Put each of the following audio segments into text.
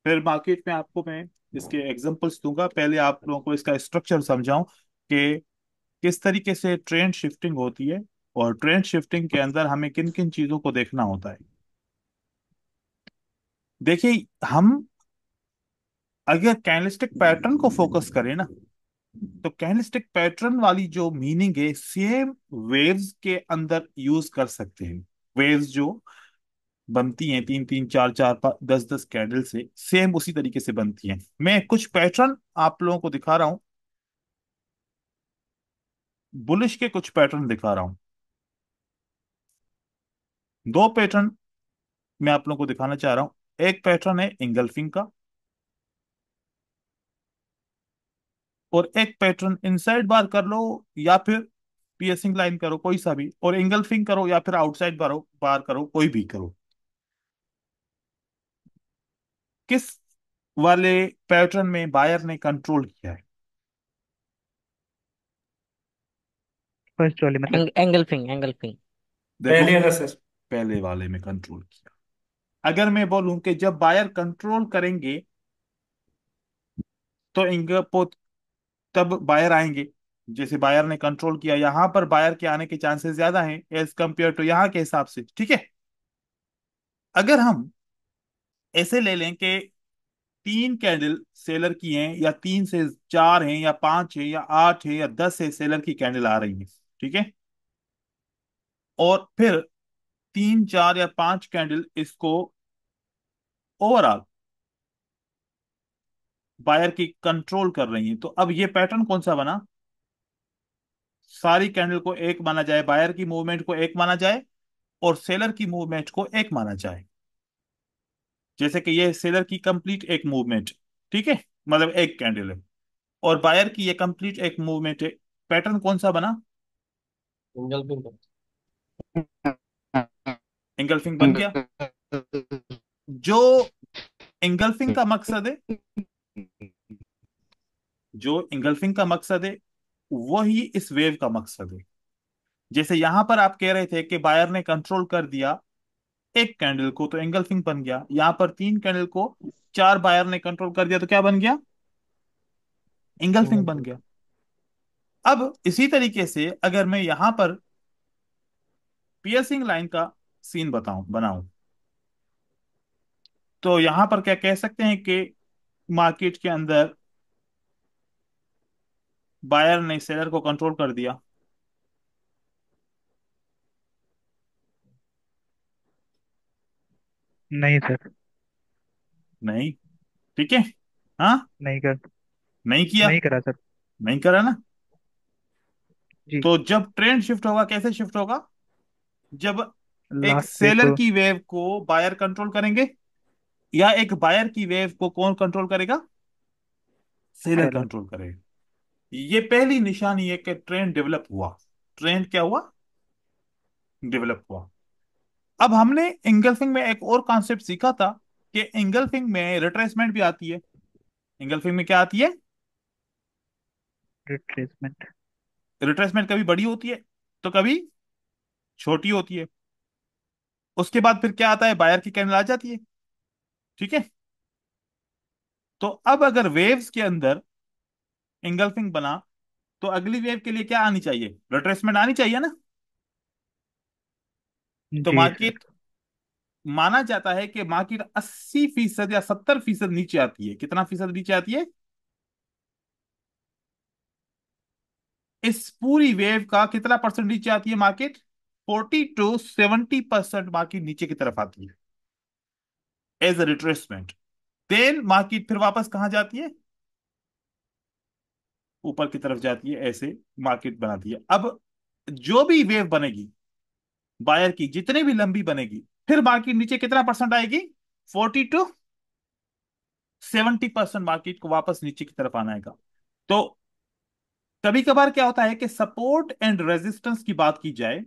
फिर मार्केट में आपको मैं इसके एग्जांपल्स दूंगा। पहले आप लोगों को इसका स्ट्रक्चर समझाऊं कि किस तरीके से ट्रेंड शिफ्टिंग होती है, और ट्रेंड शिफ्टिंग के अंदर हमें किन किन चीजों को देखना होता है। देखिए, हम अगर कैंडलस्टिक पैटर्न को फोकस करें ना, तो कैंडलस्टिक पैटर्न वाली जो मीनिंग है सेम वेव्स के अंदर यूज कर सकते हैं। वेव्स जो बनती हैं तीन तीन चार चार दस दस कैंडल से, सेम उसी तरीके से बनती हैं। मैं कुछ पैटर्न आप लोगों को दिखा रहा हूं, बुलिश के कुछ पैटर्न दिखा रहा हूं। दो पैटर्न मैं आप लोगों को दिखाना चाह रहा हूं। एक पैटर्न है इंगल्फिंग का, और एक पैटर्न इनसाइड बार कर लो या फिर पियर्सिंग लाइन करो, कोई सा भी, और इंगल्फिंग करो या फिर आउटसाइड बार करो, कोई भी करो। किस वाले पैटर्न में बायर ने कंट्रोल किया है? फर्स्ट वाले मतलब। Engulfing engulfing. देखो, पहले वाला सर। पहले वाले में कंट्रोल किया। अगर मैं बोलूं कि जब बायर कंट्रोल करेंगे तो तब बायर आएंगे। जैसे बायर ने कंट्रोल किया, यहां पर बायर के आने के चांसेस ज्यादा हैं एज कंपेयर टू यहां के हिसाब से, ठीक है। अगर हम ऐसे ले लें कि तीन कैंडल सेलर की हैं, या तीन से चार हैं, या पांच है, या आठ है, या 10 है, सेलर की कैंडल आ रही है, ठीक है। और फिर तीन चार या पांच कैंडल इसको ओवरऑल बायर की कंट्रोल कर रही हैं, तो अब ये पैटर्न कौन सा बना? सारी कैंडल को एक माना जाए, बायर की मूवमेंट को एक माना जाए, और सेलर की मूवमेंट को एक माना जाए। जैसे कि ये सेलर की कंप्लीट एक मूवमेंट, ठीक है, मतलब एक कैंडल है, और बायर की ये कंप्लीट एक मूवमेंट है। पैटर्न कौन सा बना? Single pin. एंगल्फिंग बन गया। जो एंगल्फिंग का मकसद है, जो एंगल्फिंग का मकसद है, वही इस वेव का मकसद है। जैसे यहां पर आप कह रहे थे कि बायर ने कंट्रोल कर दिया एक कैंडल को, तो एंगल्फिंग बन गया। यहां पर तीन कैंडल को चार बायर ने कंट्रोल कर दिया, तो क्या बन गया? एंगल्फिंग सिंगल बन पिन। गया। अब इसी तरीके से अगर मैं यहां पर पियर्सिंग लाइन का सीन बनाऊं, तो यहां पर क्या कह सकते हैं कि मार्केट के अंदर बायर ने सेलर को कंट्रोल कर दिया। नहीं सर। नहीं, ठीक है। हाँ, नहीं कर। नहीं किया, नहीं करा सर। नहीं करा ना। जी। तो जब ट्रेंड शिफ्ट होगा, कैसे शिफ्ट होगा? जब एक लास्ट पे सेलर को। की वेव को बायर कंट्रोल करेंगे, या एक बायर की वेव को कौन कंट्रोल करेगा? Seller seller. कंट्रोल करेगा। ये पहली निशानी है कि ट्रेंड डेवलप हुआ। ट्रेंड क्या हुआ? डेवलप हुआ। अब हमने इंगल्फिंग में एक और कॉन्सेप्ट सीखा था कि इंगल्फिंग में रिट्रेसमेंट भी आती है। इंगल्फिंग में क्या आती है? रिट्रेसमेंट। रिट्रेसमेंट कभी बड़ी होती है, तो कभी छोटी होती है। उसके बाद फिर क्या आता है? बायर की कैंडल आ जाती है, ठीक है। तो अब अगर वेव्स के अंदर इंगल्फिंग बना, तो अगली वेव के लिए क्या आनी चाहिए? रिट्रेसमेंट आनी चाहिए ना। तो जी सर। मार्केट, माना जाता है कि मार्केट 80% या 70% नीचे आती है। कितना फीसद नीचे आती है? इस पूरी वेव का कितना परसेंट नीचे आती है मार्केट? 40 to 70% मार्केट नीचे की तरफ आती है as a retracement. Then market फिर वापस कहां जाती है? ऊपर की तरफ जाती है, ऐसे मार्केट बनाती है। अब जो भी वेव बनेगी बायर की, जितनी भी लंबी बनेगी, फिर मार्केट नीचे कितना परसेंट आएगी? 40 to 70% मार्केट को वापस नीचे की तरफ आना है। तो कभी कभार क्या होता है कि सपोर्ट एंड रेजिस्टेंस की बात की जाए,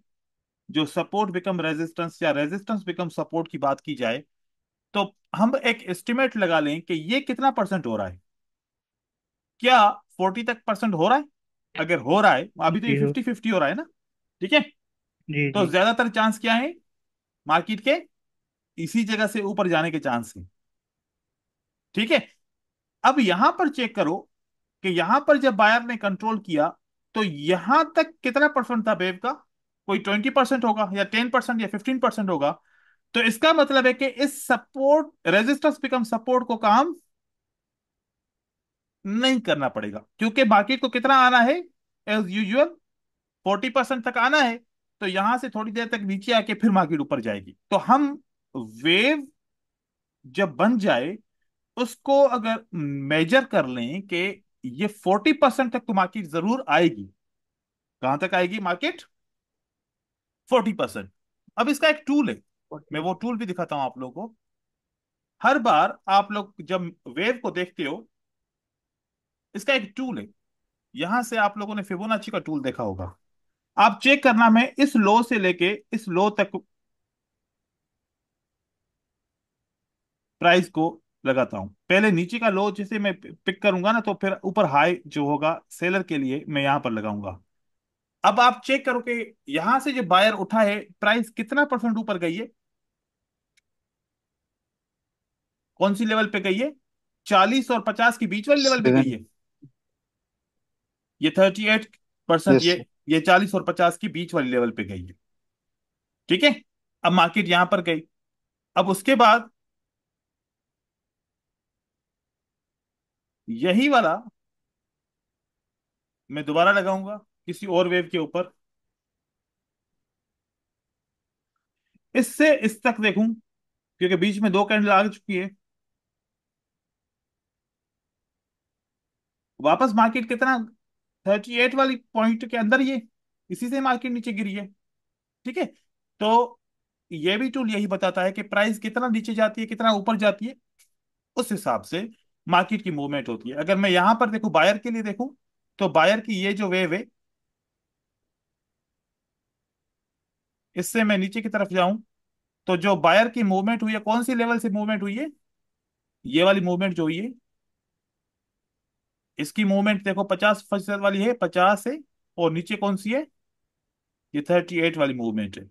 जो सपोर्ट बिकम रेजिस्टेंस या रेजिस्टेंस बिकम सपोर्ट की बात की जाए, तो हम एक एस्टिमेट लगा लें कि ये कितना परसेंट हो रहा है। क्या 40 तक परसेंट हो रहा है? अगर हो रहा है, अभी तो ये जी हो। 50-50 हो रहा है ना, ठीक है। जी तो जी। ज्यादातर चांस क्या है मार्केट के? इसी जगह से ऊपर जाने के चांस है। ठीक है। अब यहां पर चेक करो कि यहां पर जब बायर ने कंट्रोल किया तो यहां तक कितना परसेंट था वेव का? कोई 20% होगा या 10% या 15% होगा। तो इसका मतलब है कि इस सपोर्ट रेजिस्टेंस बिकम सपोर्ट को काम नहीं करना पड़ेगा, क्योंकि मार्केट को कितना आना है? एज यूजुअल 40% तक आना है। तो यहां से थोड़ी देर तक नीचे आके फिर मार्केट ऊपर जाएगी। तो हम वेव जब बन जाए उसको अगर मेजर कर लें कि ये 40% तक तो मार्केट जरूर आएगी। कहां तक आएगी मार्केट? 40%। अब इसका एक टूल है, मैं वो टूल भी दिखाता हूं आप लोगों को। हर बार आप लोग जब वेव को देखते हो, इसका एक टूल है। यहां से आप लोगों ने फिबोनाची का टूल देखा होगा। आप चेक करना, मैं इस लो से लेके इस लो तक प्राइस को लगाता हूं। पहले नीचे का लो जिसे मैं पिक करूंगा ना, तो फिर ऊपर हाई जो होगा सेलर के लिए मैं यहां पर लगाऊंगा। अब आप चेक करो कि यहां से जो बायर उठा है, प्राइस कितना परसेंट ऊपर गई है? कौन सी लेवल पे गई है? 40 और 50 के बीच वाली लेवल पे गई सेवन। है। ये 38%। यस ये सर। ये 40 और 50 के बीच वाली लेवल पे गई है। ठीक है। अब मार्केट यहां पर गई। अब उसके बाद यही वाला मैं दोबारा लगाऊंगा किसी और वेव के ऊपर। इससे इस तक देखूं, क्योंकि बीच में दो कैंडल आ चुकी है। वापस मार्केट कितना? 38 वाली पॉइंट के अंदर, ये इसी से मार्केट नीचे गिरी है। ठीक है। तो ये भी टूल यही बताता है कि प्राइस कितना नीचे जाती है कितना ऊपर जाती है, उस हिसाब से मार्केट की मूवमेंट होती है। अगर मैं यहां पर देखूं, बायर के लिए देखूं, तो बायर की ये जो वेव है, इससे मैं नीचे की तरफ जाऊं, तो जो बायर की मूवमेंट हुई है, कौन सी लेवल से मूवमेंट हुई है? ये वाली मूवमेंट जो हुई है, इसकी मूवमेंट देखो 50% वाली है, 50 है। और नीचे कौन सी है? ये 38 वाली मूवमेंट है।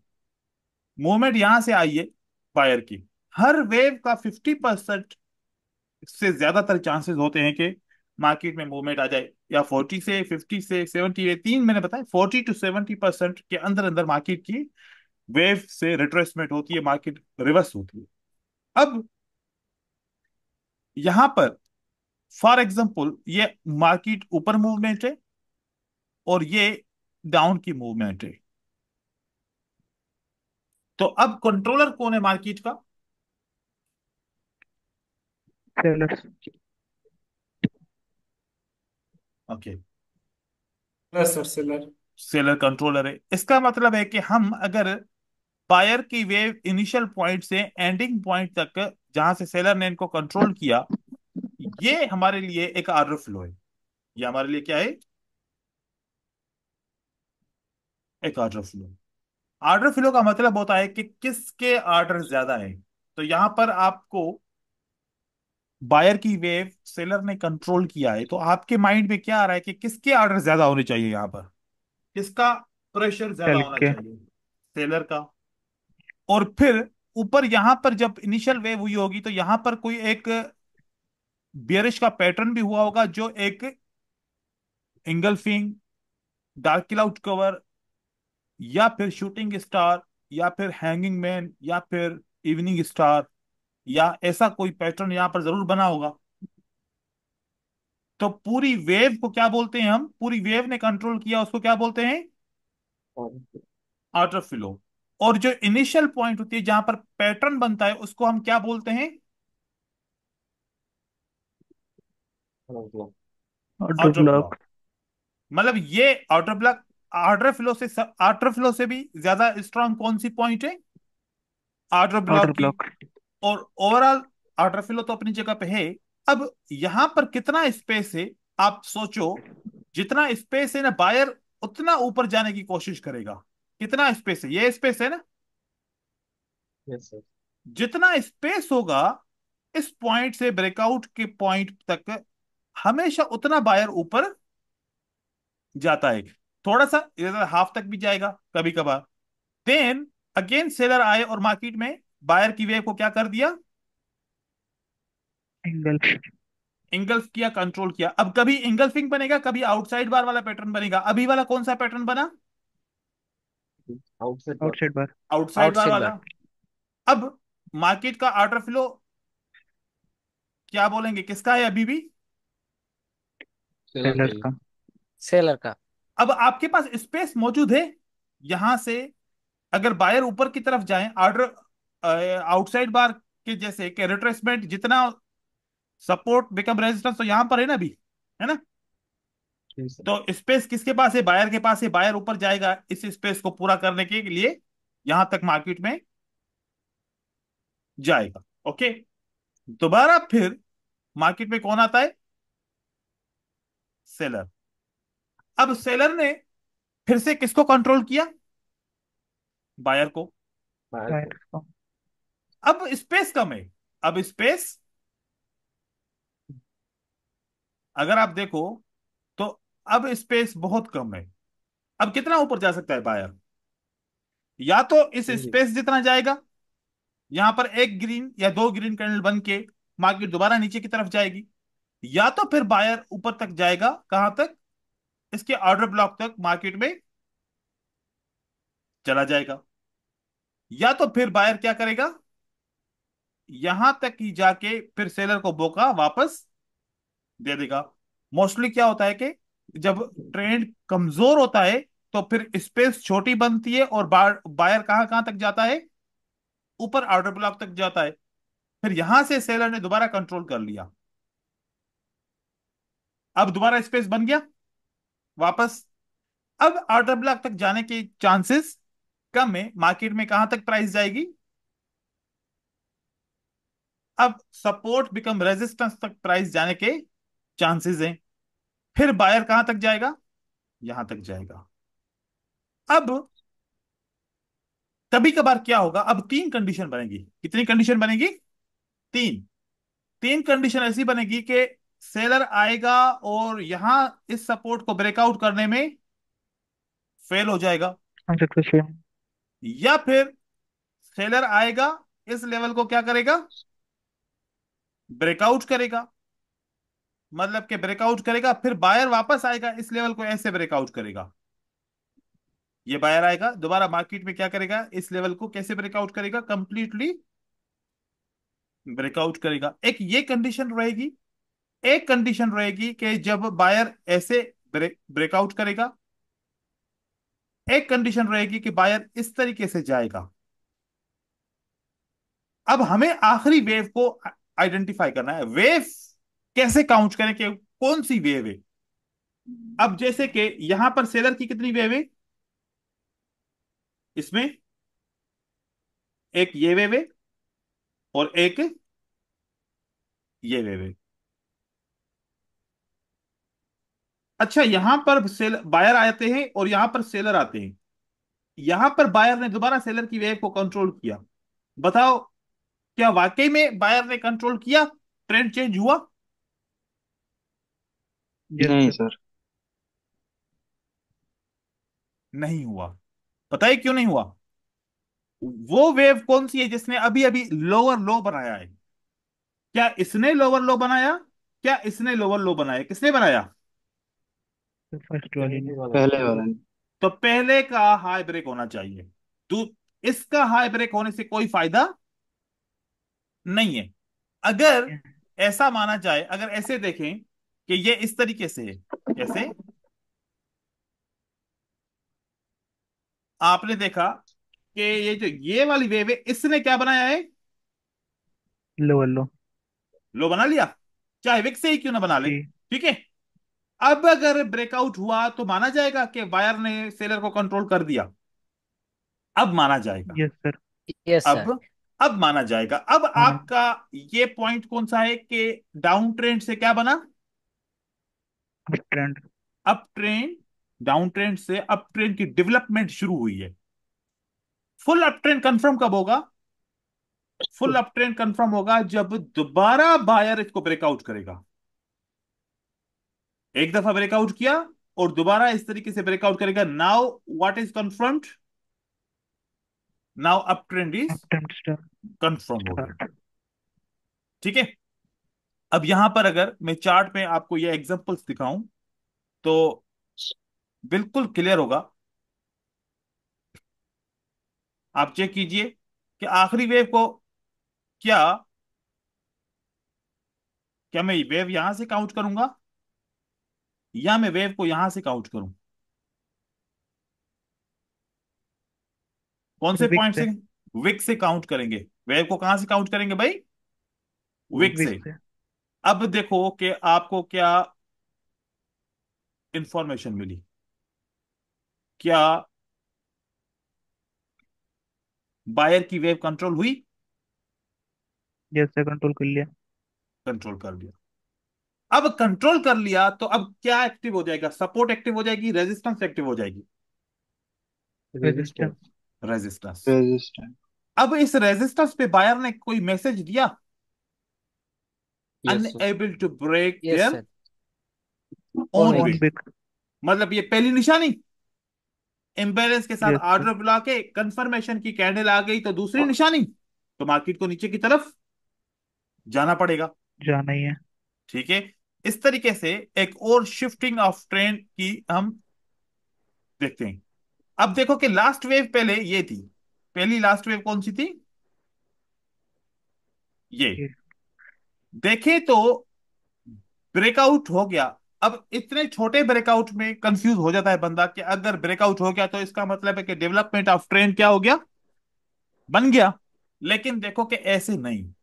मूवमेंट यहां से आई है बायर की। हर वेव का 50% से ज्यादातर चांसेस होते हैं कि मार्केट में मूवमेंट आ जाए, या 40 से 50 से 70, ये तीन मैंने बताया, 40 to 70% के अंदर अंदर मार्केट की वेव से रिट्रेसमेंट होती है, मार्केट रिवर्स होती है। अब यहां पर फॉर एग्जांपल ये मार्केट ऊपर मूवमेंट है और ये डाउन की मूवमेंट है। तो अब कंट्रोलर कौन है मार्केट का? Sellers. Okay. Yes sir seller. Seller controller है। इसका मतलब है कि हम अगर बायर की वेव इनिशियल पॉइंट से एंडिंग पॉइंट तक जहां से सेलर ने इनको कंट्रोल किया, ये हमारे लिए एक आर्डर फ्लो है। ये हमारे लिए क्या है? एक आर्डर फ्लो। आर्डर फ्लो का मतलब होता है कि किसके आर्डर ज्यादा है। तो यहां पर आपको बायर की वेव सेलर ने कंट्रोल किया है, तो आपके माइंड में क्या आ रहा है कि किसके आर्डर ज्यादा होने चाहिए? यहां पर किसका प्रेशर ज्यादा सेल होना के। चाहिए? सेलर का। और फिर ऊपर यहां पर जब इनिशियल वेव हुई होगी, तो यहां पर कोई एक बियरिश का पैटर्न भी हुआ होगा, जो एक इंगल्फिंग, डार्क क्लाउड कवर, या फिर शूटिंग स्टार, या फिर हैंगिंग मैन, या फिर इवनिंग स्टार, या ऐसा कोई पैटर्न यहां पर जरूर बना होगा। तो पूरी वेव को क्या बोलते हैं? हम पूरी वेव ने कंट्रोल किया उसको क्या बोलते हैं? Outer flow. और जो इनिशियल पॉइंट होती है जहां पर पैटर्न बनता है, उसको हम क्या बोलते हैं? Order outer block. ब्लॉक। मतलब ये आउटर ब्लॉक, आउटर फ्लो से भी ज्यादा स्ट्रांग कौन सी पॉइंट है? आउटर ब्लॉक ऑर्डर की। ब्लॉक। और ओवरऑल आउटर फ्लो तो अपनी जगह पे है। अब यहां पर कितना स्पेस है? आप सोचो, जितना स्पेस है ना, बायर उतना ऊपर जाने की कोशिश करेगा। कितना स्पेस है? ये स्पेस है ना। Yes sir. जितना स्पेस होगा इस पॉइंट से ब्रेकआउट के पॉइंट तक, हमेशा उतना बायर ऊपर जाता है। थोड़ा सा इधर हाफ तक भी जाएगा कभी कभार। देन अगेन सेलर आए और मार्केट में बायर की वेव को क्या कर दिया? इंगल्फ। इंगल्फ किया, कंट्रोल किया। अब कभी इंगल्फिंग बनेगा, कभी आउटसाइड बार वाला पैटर्न बनेगा। अभी वाला कौन सा पैटर्न बना? आउटसाइड बार। आउटसाइड बार। आउटसाइड बार आउटसाइड वाला। बार। अब मार्केट का ऑर्डर फ्लो क्या बोलेंगे, किसका है अभी भी? सेलर का सेलर्स ही। का। सेलर का। अब आपके पास स्पेस मौजूद है यहां से। अगर बायर ऊपर की तरफ जाएं, ऑर्डर आउटसाइड बार के जैसे कि रिट्रेसमेंट जितना सपोर्ट बिकम रेजिस्टेंस तो यहां पर है ना अभी, है ना? जी सर। तो स्पेस किसके पास है? बायर के पास है। बायर ऊपर जाएगा इस स्पेस को पूरा करने के लिए, यहां तक मार्केट में जाएगा। ओके। दोबारा फिर मार्केट में कौन आता है? सेलर। अब सेलर ने फिर से किसको कंट्रोल किया? बायर को। बाहर को। बायर्स का। अब स्पेस कम है। अब स्पेस अगर आप देखो तो अब स्पेस बहुत कम है। अब कितना ऊपर जा सकता है बायर? या तो इस जी। स्पेस जितना जाएगा, यहां पर एक ग्रीन या दो ग्रीन कैंडल बन के मार्केट दोबारा नीचे की तरफ जाएगी। या तो फिर बायर ऊपर तक जाएगा, कहां तक? इसके ऑर्डर ब्लॉक तक मार्केट में चला जाएगा। या तो फिर बायर क्या करेगा? यहां तक ही जाके फिर सेलर को मौका वापस दे देगा। मोस्टली क्या होता है कि जब ट्रेंड कमजोर होता है तो फिर स्पेस छोटी बनती है और बायर कहां कहां तक जाता है? ऊपर ऑर्डर ब्लॉक तक जाता है। फिर यहां से सेलर ने दोबारा कंट्रोल कर लिया। अब दोबारा स्पेस बन गया वापस। अब ऑर्डर ब्लॉक तक जाने के चांसेस कम है। मार्केट में कहां तक प्राइस जाएगी? अब सपोर्ट बिकम रेजिस्टेंस तक प्राइस जाने के चांसेस हैं। फिर बायर कहां तक जाएगा? यहां तक जाएगा। अब कभी कभार क्या होगा, अब तीन कंडीशन बनेगी। कितनी कंडीशन बनेगी? तीन। तीन कंडीशन ऐसी बनेगी कि सेलर आएगा और यहां इस सपोर्ट को ब्रेकआउट करने में फेल हो जाएगा। अनसक्सेसफुल। या फिर सेलर आएगा, इस लेवल को क्या करेगा? ब्रेकआउट करेगा। मतलब कि ब्रेकआउट करेगा, फिर बायर वापस आएगा, इस लेवल को ऐसे ब्रेकआउट करेगा। ये बायर आएगा दोबारा मार्केट में क्या करेगा? इस लेवल को कैसे ब्रेकआउट करेगा? कंप्लीटली ब्रेकआउट करेगा। एक ये कंडीशन रहेगी। एक कंडीशन रहेगी कि जब बायर ऐसे ब्रेकआउट करेगा। एक कंडीशन रहेगी कि बायर इस तरीके से जाएगा। अब हमें आखिरी वेव को आइडेंटिफाई करना है। वेव कैसे काउंट करें कि कौन सी वेव है? अब जैसे कि यहां पर सेलर की कितनी वेव है? इसमें एक ये वेव है और एक ये वेव है। अच्छा, यहां पर सेल बायर आते हैं और यहां पर सेलर आते हैं। यहां पर बायर ने दोबारा सेलर की वेव को कंट्रोल किया। बताओ, क्या वाकई में बायर ने कंट्रोल किया? ट्रेंड चेंज हुआ? यस नहीं सर। सर। नहीं हुआ। पता है क्यों नहीं हुआ? वो वेव कौन सी है जिसने अभी अभी लोअर लो बनाया है? क्या इसने लोअर लो बनाया? क्या इसने लोअर लो बनाया? किसने बनाया? फर्स्ट वाली ने। पहले वाला ने। पहले वाला नहीं। तो पहले का हाई ब्रेक होना चाहिए। तो इसका हाई ब्रेक होने से कोई फायदा नहीं है। अगर ऐसा माना जाए, अगर ऐसे देखें कि ये इस तरीके से है, कैसे? आपने देखा कि ये जो ये वाली वेव है, इसने क्या बनाया है? लोअर लो। लो बना लिया, चाहे विक से ही क्यों ना बना ले। जी। ठीक है। अब अगर ब्रेकआउट हुआ तो माना जाएगा कि बायर ने सेलर को कंट्रोल कर दिया। अब माना जाएगा। Yes sir. Yes sir. अब माना जाएगा। अब माना। आपका ये पॉइंट कौन सा है कि डाउन ट्रेंड से क्या बना? Up trend. Up trend. Down trend से अप ट्रेंड की डेवलपमेंट शुरू हुई है। फुल अप ट्रेंड कंफर्म कब होगा? फुल अप ट्रेंड कंफर्म होगा जब दोबारा बायर इसको ब्रेकआउट करेगा। एक दफा ब्रेकआउट किया और दोबारा इस तरीके से ब्रेकआउट करेगा। Now what is confirmed? Now up trend is up trend start. Confirm हो गया। स्टार्ट। ठीक है। अब यहां पर अगर मैं चार्ट में आपको ये एग्जांपल्स दिखाऊं तो बिल्कुल क्लियर होगा। आप चेक कीजिए कि आखिरी वेव को क्या क्या मैं वेव यहां से काउंट करूंगा या मैं वेव को यहां से काउंट करूं? कौन से विक पॉइंट से। से? विक से काउंट करेंगे। वेव को कहां से काउंट करेंगे भाई? विक विक से। से। अब देखो कि आपको क्या इंफॉर्मेशन मिली। क्या बायर की वेव कंट्रोल हुई? जैसे कंट्रोल कर लिया। कंट्रोल कर लिया। अब कंट्रोल कर लिया तो अब क्या एक्टिव हो जाएगा? सपोर्ट एक्टिव हो जाएगी, रेजिस्टेंस एक्टिव हो जाएगी। रेजिस्टेंस। रेजिस्टेंस। रेजिस्टेंस। रेजिस्टेंस। अब इस रेजिस्टेंस पे बायर ने कोई मैसेज दिया, yes sir. Unable to break yes there sir. On only. On wick. Wick. मतलब ये पहली निशानी, इम्बैलेंस के साथ यस सर। ऑर्डर बुला के कंफर्मेशन की कैंडल आ गई तो दूसरी निशानी, तो मार्केट को नीचे की तरफ जाना पड़ेगा। जाना ही है। ठीक है। इस तरीके से एक और शिफ्टिंग ऑफ ट्रेंड की हम देखते हैं। अब देखो कि लास्ट वेव पहले ये थी। पहली लास्ट वेव कौन सी थी? ये। ये देखें तो ब्रेकआउट हो गया। अब इतने छोटे ब्रेकआउट में कंफ्यूज हो जाता है बंदा कि अगर ब्रेकआउट हो गया तो इसका मतलब है कि डेवलपमेंट ऑफ ट्रेंड क्या हो गया? बन गया। लेकिन देखो कि ऐसे नहीं,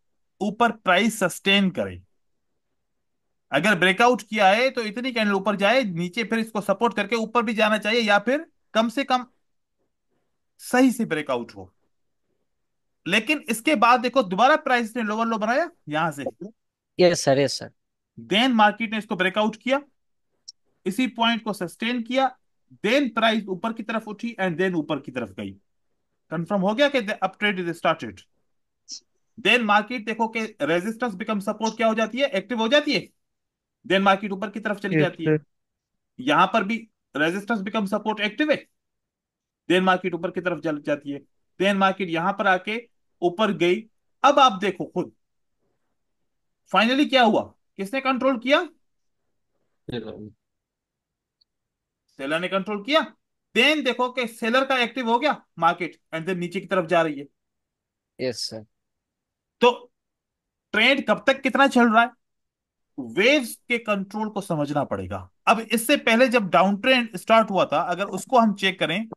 ऊपर प्राइस सस्टेन करे। अगर ब्रेकआउट किया है तो इतनी कैंडल ऊपर जाए, नीचे फिर इसको सपोर्ट करके ऊपर भी जाना चाहिए, या फिर कम से कम सही से ब्रेकआउट हो। लेकिन इसके बाद देखो दोबारा प्राइस ने लोअर लो बनाया यहां से। Yes sir, yes sir. Then market ने इसको ब्रेकआउट किया, इसी पॉइंट को सस्टेन किया। देन प्राइस ऊपर की तरफ उठी एंड देन ऊपर की तरफ गई। कंफर्म हो गया कि up trade is started. Then market देखो कि रेजिस्टेंस बिकम सपोर्ट क्या हो जाती है? एक्टिव हो जाती है। देन मार्केट ऊपर की तरफ चली यस जाती है। सर। यहां पर भी रेजिस्टेंस बिकम सपोर्ट एक्टिव है। देन मार्केट ऊपर की तरफ चल जाती है। देन मार्केट यहां पर आके ऊपर गई। अब आप देखो खुद, फाइनली क्या हुआ? किसने कंट्रोल किया? सेलर ने कंट्रोल किया। देन देखो कि सेलर का एक्टिव हो गया मार्केट एंड देन नीचे की तरफ जा रही है। Yes sir. तो ट्रेंड कब तक कितना चल रहा है? वेव्स के कंट्रोल को समझना पड़ेगा। अब इससे पहले जब डाउन ट्रेंड स्टार्ट हुआ था, अगर उसको हम चेक करें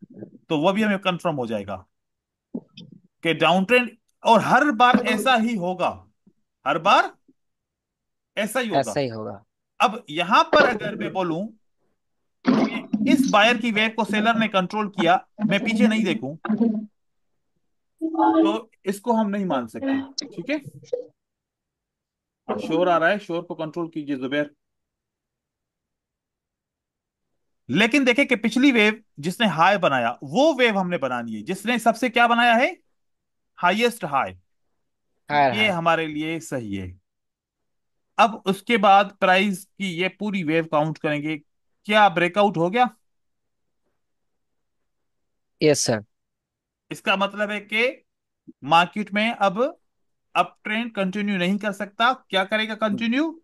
तो वह भी हमें कंफर्म हो जाएगा कि डाउन ट्रेंड, और हर बार ऐसा ही होगा। हर बार ऐसा ही होगा। ऐसा ही होगा। अब यहां पर अगर मैं बोलूं कि इस बायर की वेव को सेलर ने कंट्रोल किया, मैं पीछे नहीं देखूं, तो इसको हम नहीं मान सकते। ठीक है। शोर आ रहा है, शोर को कंट्रोल कीजिए जुबैर। लेकिन देखें कि पिछली वेव जिसने हाई बनाया वो वेव हमने बनानी है जिसने सबसे क्या बनाया है? Highest high. हायर ये हाई। हमारे लिए सही है। अब उसके बाद प्राइस की ये पूरी वेव काउंट करेंगे। क्या ब्रेकआउट हो गया? Yes sir. इसका मतलब है कि मार्केट में अब अप ट्रेंड कंटिन्यू नहीं कर सकता। क्या करेगा? कंटिन्यू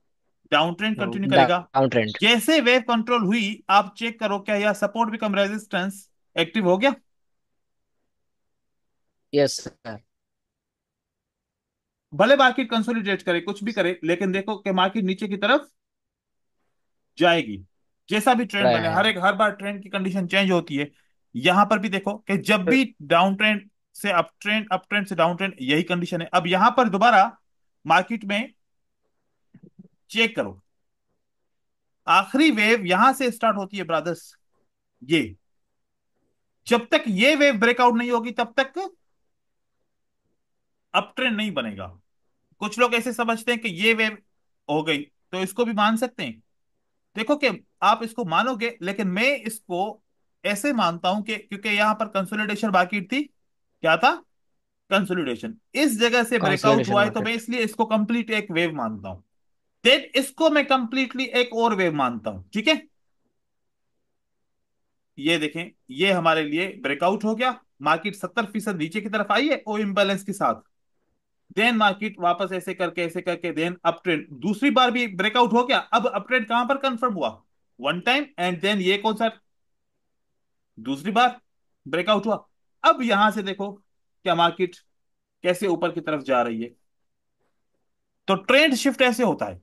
डाउन ट्रेंड कंटिन्यू करेगा। Down trend. जैसे वेव कंट्रोल हुई, आप चेक करो क्या यह सपोर्ट बिकम रेजिस्टेंस एक्टिव हो गया? Yes sir. भले मार्केट कंसोलिडेट करे, कुछ भी करे, लेकिन देखो कि मार्केट नीचे की तरफ जाएगी। जैसा भी ट्रेंड राइट बने, है। हर बार ट्रेंड की कंडीशन चेंज होती है। यहां पर भी देखो कि जब भी डाउन ट्रेंड से अप ट्रेंड, अप ट्रेंड से डाउन ट्रेंड, यही कंडीशन है। अब यहां पर दोबारा मार्केट में चेक करो, आखिरी वेव यहां से स्टार्ट होती है ब्रदर्स। ये जब तक ये वेव ब्रेकआउट नहीं होगी तब तक अप ट्रेंड नहीं बनेगा। कुछ लोग ऐसे समझते हैं कि ये वेव हो गई तो इसको भी मान सकते हैं। देखो कि आप इसको मानोगे, लेकिन मैं इसको ऐसे मानता हूं कि क्योंकि यहां पर कंसोलिडेशन बाकी थी। क्या था? कंसोलिडेशन। इस जगह से ब्रेकआउट कंसोलिडेशन हुआ है तो मैं मार्केट। इसलिए इसको कंप्लीट एक वेव मानता हूं। देन इसको मैं कंप्लीटली एक और वेव मानता हूं। ठीक है। ये देखें, ये हमारे लिए ब्रेकआउट हो गया। मार्केट 70% नीचे की तरफ आई है ओ इम्बैलेंस के साथ। देन मार्केट वापस ऐसे करके देन अप ट्रेंड दूसरी बार भी ब्रेकआउट हो गया। अब अप ट्रेंड कहां पर कंफर्म हुआ? वन टाइम, एंड देन ये कौन सा दूसरी बार ब्रेकआउट हुआ। अब यहां से देखो क्या मार्केट कैसे ऊपर की तरफ जा रही है। तो ट्रेंड शिफ्ट ऐसे होता है।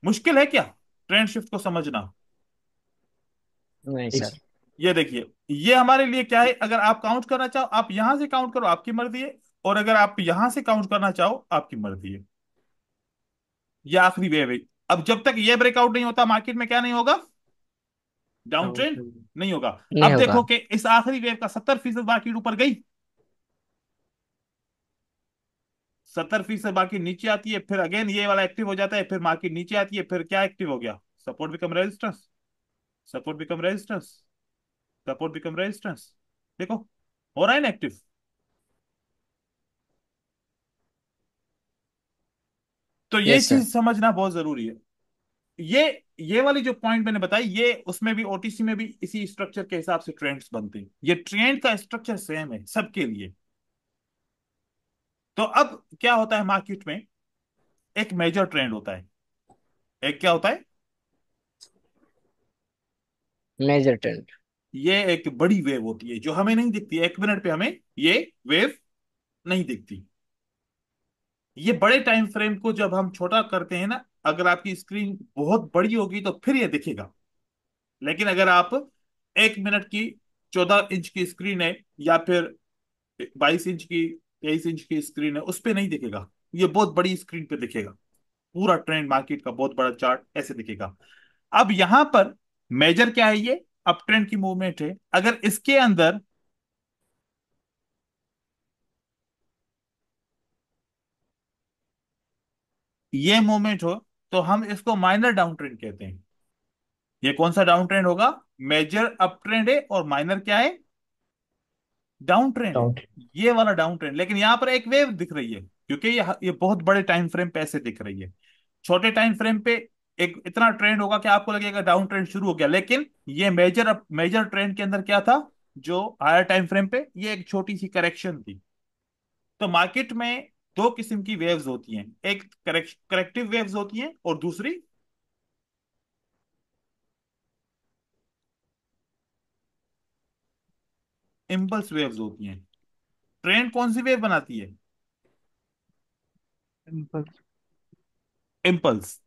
मुश्किल है क्या ट्रेंड शिफ्ट को समझना? नहीं ठीक। सर। ये देखिए, ये हमारे लिए क्या है, अगर आप काउंट करना चाहो आप यहां से काउंट करो, आपकी मर्जी है। और अगर आप यहां से काउंट करना चाहो आपकी मर्जी है। ये आखिरी वेव है। अब जब तक ये ब्रेकआउट नहीं होता मार्केट में क्या नहीं होगा? Down down trend trend. नहीं होगा। नहीं अब होगा। देखो कि इस आखिरी वेव का 70% मार्केट ऊपर गई, 70% बाकी नीचे आती है, फिर अगेन ये वाला एक्टिव हो जाता है, फिर मार्केट नीचे आती है, फिर क्या एक्टिव हो गया? Support become resistance, support become resistance, support become resistance. देखो हो रहा है ना एक्टिव। तो ये यस सर। चीज समझना बहुत जरूरी है। ये ये वाली जो पॉइंट मैंने बताई, ये उसमें भी ओटीसी में भी इसी स्ट्रक्चर के हिसाब से ट्रेंड्स बनते हैं। ये ट्रेंड का स्ट्रक्चर सेम है सबके लिए। तो अब क्या होता है मार्केट में, एक मेजर ट्रेंड होता है। एक क्या होता है? Major trend. ये एक बड़ी वेव होती है जो हमें नहीं दिखती, एक मिनट पे हमें ये वेव नहीं दिखती। ये बड़े टाइम फ्रेम को जब हम छोटा करते हैं ना, अगर आपकी स्क्रीन बहुत बड़ी होगी तो फिर ये दिखेगा। लेकिन अगर आप 1 मिनट की 14 इंच की स्क्रीन है, या फिर 22 इंच की, 23 इंच की स्क्रीन है, उस पे नहीं दिखेगा। ये बहुत बड़ी स्क्रीन पे दिखेगा। पूरा ट्रेंड मार्केट का बहुत बड़ा चार्ट ऐसे दिखेगा। अब यहां पर मेजर क्या है? ये अप ट्रेंड की मूवमेंट है। अगर इसके अंदर ये मूवमेंट हो तो हम इसको माइनर डाउन ट्रेंड कहते हैं। ये कौन सा डाउन ट्रेंड होगा? मेजर अप ट्रेंड है और माइनर क्या है? डाउन ट्रेंड है। डाउन। ये वाला डाउन ट्रेंड, लेकिन यहां पर एक वेव दिख रही है क्योंकि ये बहुत बड़े टाइम फ्रेम पे ऐसे दिख रही है। छोटे टाइम फ्रेम पे एक इतना ट्रेंड होगा कि आपको लगेगा डाउन ट्रेंड शुरू हो गया, लेकिन ये मेजर ट्रेंड के अंदर क्या था? जो हायर टाइम फ्रेम पे ये एक छोटी सी करेक्शन थी। तो मार्केट में दो किस्म की वेव्स होती हैं, एक करेक्टिव वेव्स होती हैं और दूसरी इम्पल्स वेव्स होती हैं। ट्रेंड कौन सी वेव बनाती है? इम्पल्स। इम्पल्स।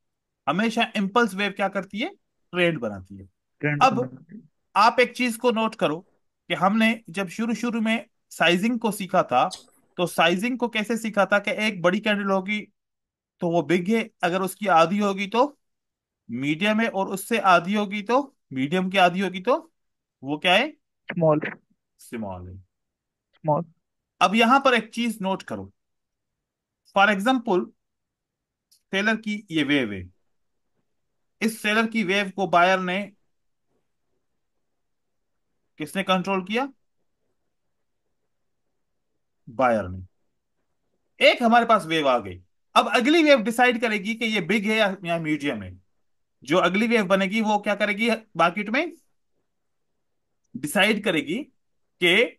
हमेशा इम्पल्स वेव क्या करती है? ट्रेंड बनाती है। ट्रेंड को अब बनाते हैं। आप एक चीज को नोट करो कि हमने जब शुरू शुरू में साइजिंग को सीखा था, तो साइजिंग को कैसे सीखा था कि एक बड़ी कैंडल होगी तो वो बिग है, अगर उसकी आधी होगी तो मीडियम है, और उससे आधी होगी तो मीडियम की आधी होगी तो वो क्या है? स्मॉल। स्मॉल है। स्मॉल। अब यहां पर एक चीज नोट करो। फॉर एग्जाम्पल सेलर की ये वेव है। इस सेलर की वेव को बायर ने किसने कंट्रोल किया? बायर ने। एक हमारे पास वेव आ गई। अब अगली वेव डिसाइड करेगी कि ये बिग है या मीडियम है। जो अगली वेव बनेगी वो क्या करेगी मार्केट में? डिसाइड करेगी कि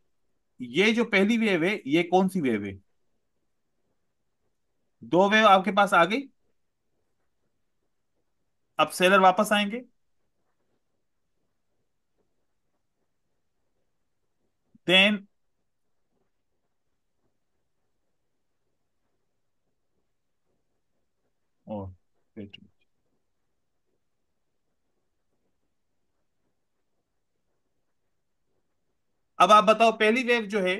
ये जो पहली वेव है ये कौन सी वेव है। दो वेव आपके पास आ गई। अब सेलर वापस आएंगे। देन ओ wait, अब आप बताओ पहली वेव जो है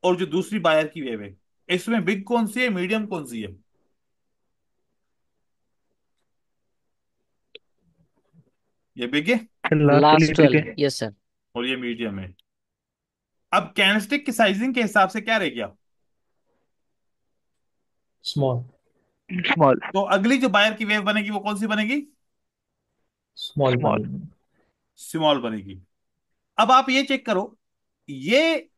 और जो दूसरी बायर की वेव है, इसमें बिग कौन सी है, मीडियम कौन सी है? ये बिग है फिलहाल के लिए लास्ट बिके। वाली, यस सर। और ये मीडियम है। अब कैंडलस्टिक की साइजिंग के हिसाब से क्या रह गया? स्मॉल। स्मॉल। तो अगली जो बायर की वेव बनेगी वो कौन सी बनेगी? Small small. बनेगी। स्मॉल बनेगी। अब आप ये चेक करो, ये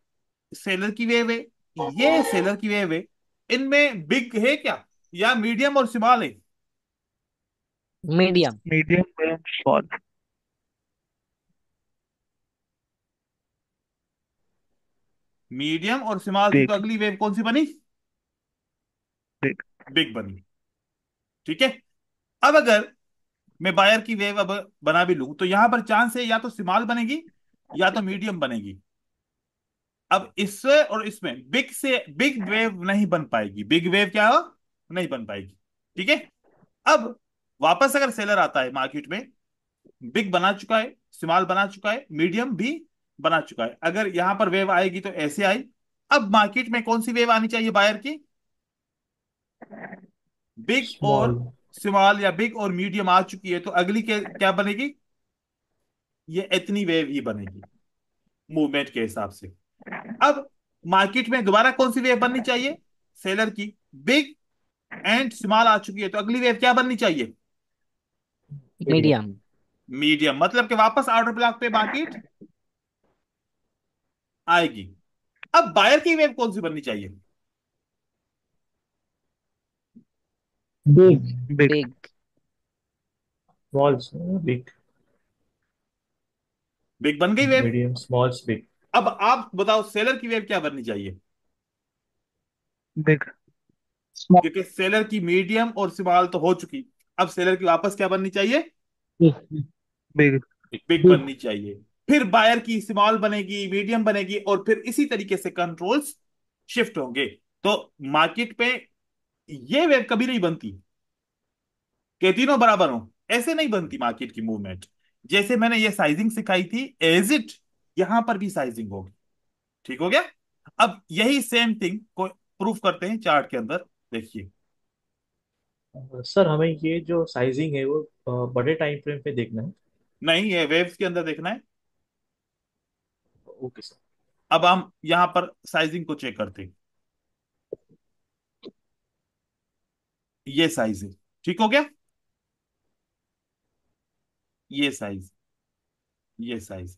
सेलर की वेव है, ये सेलर की वेव है, इनमें बिग है क्या या मीडियम और स्मॉल है? Medium. Medium and small. Medium और स्मॉल थी, तो बिग। अगली वेव कौन सी बनी? बिग। बिग बनी। ठीक है। अब अगर मैं बायर की वेव अब बना भी लूं, तो यहां पर चांस है या तो स्मॉल बनेगी या तो मीडियम बनेगी। अब इससे और इसमें बिग से बिग वेव नहीं बन पाएगी, बिग वेव क्या हो, नहीं बन पाएगी। ठीक है। अब वापस अगर सेलर आता है मार्केट में, बिग बना चुका है, स्मॉल बना चुका है, मीडियम भी बना चुका है, अगर यहां पर वेव आएगी तो ऐसे आई। अब मार्केट में कौन सी वेव आनी चाहिए बायर की? बिग और small, स्मॉल या बिग और मीडियम आ चुकी है, तो अगली क्या बनेगी? ये इतनी वेव ही बनेगी मूवमेंट के हिसाब से। अब मार्केट में दोबारा कौन सी वेव बननी चाहिए? सेलर की। बिग एंड स्मॉल आ चुकी है, तो अगली वेव क्या बननी चाहिए? medium, medium. मीडियम। मतलब कि वापस ऑर्डर ब्लॉक पे मार्केट आएगी। अब बायर की वेव कौन सी बननी चाहिए? big, big. Big. small, big, big बन गई वेव। medium, small, big, अब आप बताओ सेलर की वेव क्या बननी चाहिए? बिग। स्मॉल। क्योंकि सेलर की मीडियम और स्मॉल तो हो चुकी, अब सेलर की वापस क्या बननी चाहिए? बिग। बिग बननी चाहिए। फिर बायर की स्मॉल बनेगी, मीडियम बनेगी, और फिर इसी तरीके से कंट्रोल्स शिफ्ट होंगे। तो मार्केट पे ये वेव कभी नहीं बनती कि तीनों बराबर हो, ऐसे नहीं बनती मार्केट की मूवमेंट। जैसे मैंने ये साइजिंग सिखाई थी, एज इट यहां पर भी साइजिंग होगी। ठीक हो गया। अब यही सेम थिंग को प्रूफ करते हैं चार्ट के अंदर। देखिए। सर हमें ये जो साइजिंग है वो बड़े टाइम फ्रेम पे देखना है। नहीं, ये वेव्स के अंदर देखना है। Okay sir. अब हम यहां पर साइजिंग को चेक करते हैं। ये साइज है। ठीक हो गया। ये साइज, ये साइज,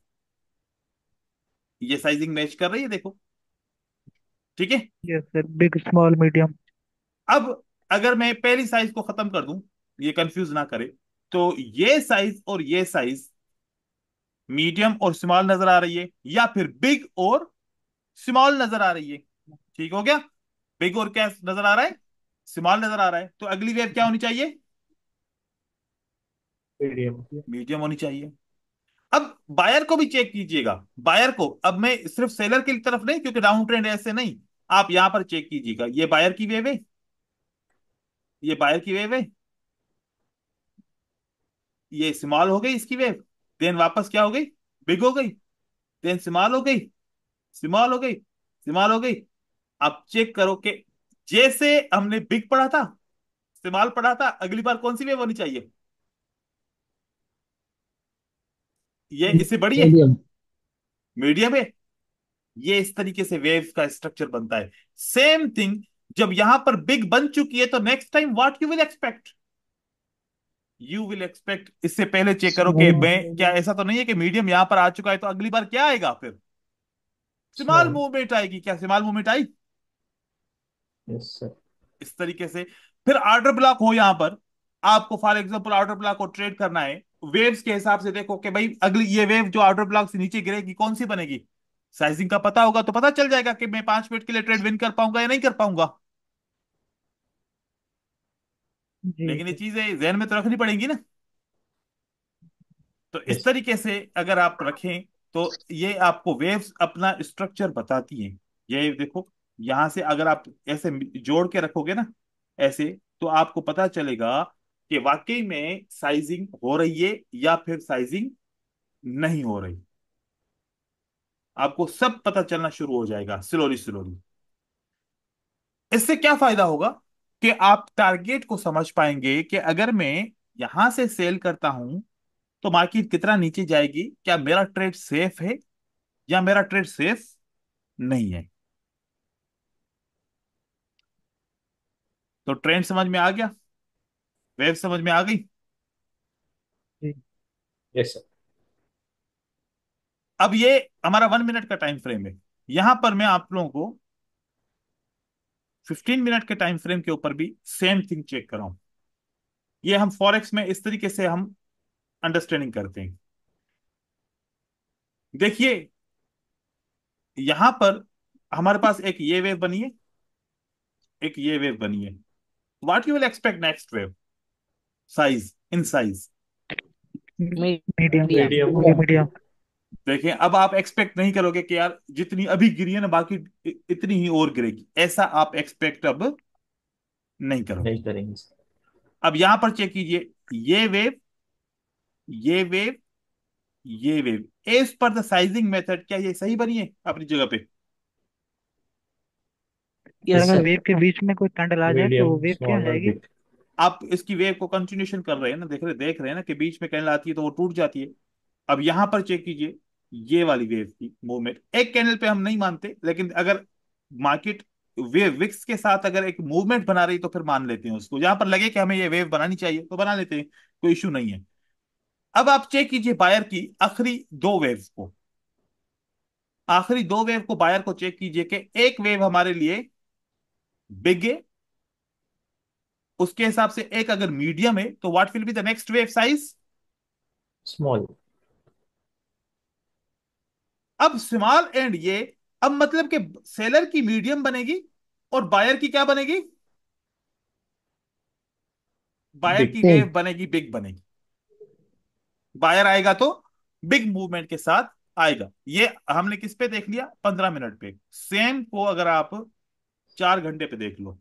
ये साइजिंग मैच कर रही है, देखो। ठीक है। Yes sir, big small medium. अब अगर मैं पहली साइज को खत्म कर दूं, ये कंफ्यूज ना करे, तो ये साइज और ये साइज मीडियम और स्मॉल नजर आ रही है, या फिर बिग और स्मॉल नजर आ रही है। ठीक हो गया। बिग और क्या नजर आ रहा है? स्मॉल नजर आ रहा है, तो अगली वेव क्या होनी चाहिए? मीडियम। मीडियम होनी चाहिए। अब बायर को भी चेक कीजिएगा। बायर को अब मैं सिर्फ सेलर की तरफ नहीं, क्योंकि डाउन ट्रेंड ऐसे नहीं, आप यहां पर चेक कीजिएगा। ये बायर की वेव है, ये बायर की वेव है, ये स्मॉल हो गई इसकी वेव, देन वापस क्या हो गई? बिग हो गई, देन स्मॉल हो गई, स्मॉल हो गई, स्मॉल हो गई। आप चेक करो कि जैसे हमने बिग पढ़ा था, स्मॉल पढ़ा था, अगली बार कौन सी वेव होनी चाहिए? ये इससे बड़ी है, मीडियम। मीडियम है। ये इस तरीके से वेव का स्ट्रक्चर बनता है। सेम थिंग, जब यहां पर बिग बन चुकी है, तो next time what you will expect? You will expect, इससे पहले चेक करो कि स्मॉल। मैं क्या, ऐसा तो नहीं है कि मीडियम यहां पर आ चुका है तो अगली बार क्या आएगा फिर? Small small. मूवमेंट आएगी। क्या स्मॉल मूवमेंट आई? Yes sir. इस तरीके से। फिर ऑर्डर ब्लॉक हो यहां पर, आपको फॉर एग्जांपल ऑर्डर ब्लॉक को ट्रेड करना है, वेव्स के हिसाब से देखो कि भाई अगली ये वेव जो ऑर्डर ब्लॉक से नीचे गिरेगी कौन सी बनेगी। साइजिंग का पता होगा तो पता चल जाएगा कि मैं 5 मिनट के लिए ट्रेड विन कर पाऊंगा या नहीं कर पाऊंगा। जी लेकिन ये सर। चीजें जहन में तो रखनी पड़ेंगी ना। तो इस यस। तरीके से अगर आप रखें, तो ये आपको वेव्स अपना स्ट्रक्चर बताती हैं। ये देखो, यहां से अगर आप ऐसे जोड़ के रखोगे ना, ऐसे, तो आपको पता चलेगा कि वाकई में साइजिंग हो रही है या फिर साइजिंग नहीं हो रही। आपको सब पता चलना शुरू हो जाएगा स्लोली स्लोली। इससे क्या फायदा होगा कि आप टारगेट को समझ पाएंगे कि अगर मैं यहां से सेल करता हूं तो मार्केट कितना नीचे जाएगी, क्या मेरा ट्रेड सेफ है या मेरा ट्रेड सेफ नहीं है। तो ट्रेंड समझ में आ गया, वेव समझ में आ गई। जी। Yes sir. अब ये हमारा 1 मिनट का टाइम फ्रेम है। यहां पर मैं आप लोगों को 15 मिनट के टाइम फ्रेम के ऊपर भी सेम थिंग चेक कर रहा हूं। ये हम फॉरेक्स में इस तरीके से हम अंडरस्टैंडिंग करते हैं। देखिए, यहां पर हमारे पास एक ये वेव बनी है, एक ये वेव बनी है। What you will expect next wave size, in size? Medium. Medium. Medium. Only medium. देखें, अब आप एक्सपेक्ट नहीं करोगे कि यार जितनी अभी गिरी है ना बाकी इतनी ही और गिरेगी, ऐसा आप एक्सपेक्ट अब नहीं करोगे। नहीं करेंगे सर। अब यहां पर चेक कीजिए, ये वेव, ये वेव, ये wave, as per the sizing method क्या ये सही बनी है अपनी जगह पे? यार यस अगर सर। वेव के बीच में कोई टंड आ जाए तो मीडियम, वो वेव क्या स्मॉल और जाएगी? बिग। आप इसकी वेव को कंटिन्यूशन कर रहे हैं ना, देख रहे हैं ना कि बीच में कैंडल आती है तो वो टूट जाती है। अब यहां पर चेक कीजिए, ये वाली वेव की मूवमेंट एक कैंडल पे हम नहीं मानते, लेकिन अगर मार्केट वेव विक्स के साथ अगर एक मूवमेंट बना रही तो फिर मान लेते हैं उसको, जहां पर लगे कि हमें ये वेव बनानी चाहिए तो बना लेते हैं, कोई इशू नहीं है। अब आप चेक कीजिए बायर की आखिरी दो वेव्स को, आखिरी दो वेव को बायर को चेक कीजिए कि एक वेव हमारे लिए बिग है, उसके हिसाब से एक अगर मीडियम है, तो what will be the next wave size? Small. अब स्मॉल एंड ये, अब मतलब कि सेलर की मीडियम बनेगी और बायर की क्या बनेगी? Buyer big. की वेव बिग। बनेगी, बिग बनेगी। बायर आएगा तो बिग मूवमेंट के साथ आएगा। ये हमने किस पे देख लिया? 15 मिनट पे। सेम को अगर आप 4 घंटे पे देख लो,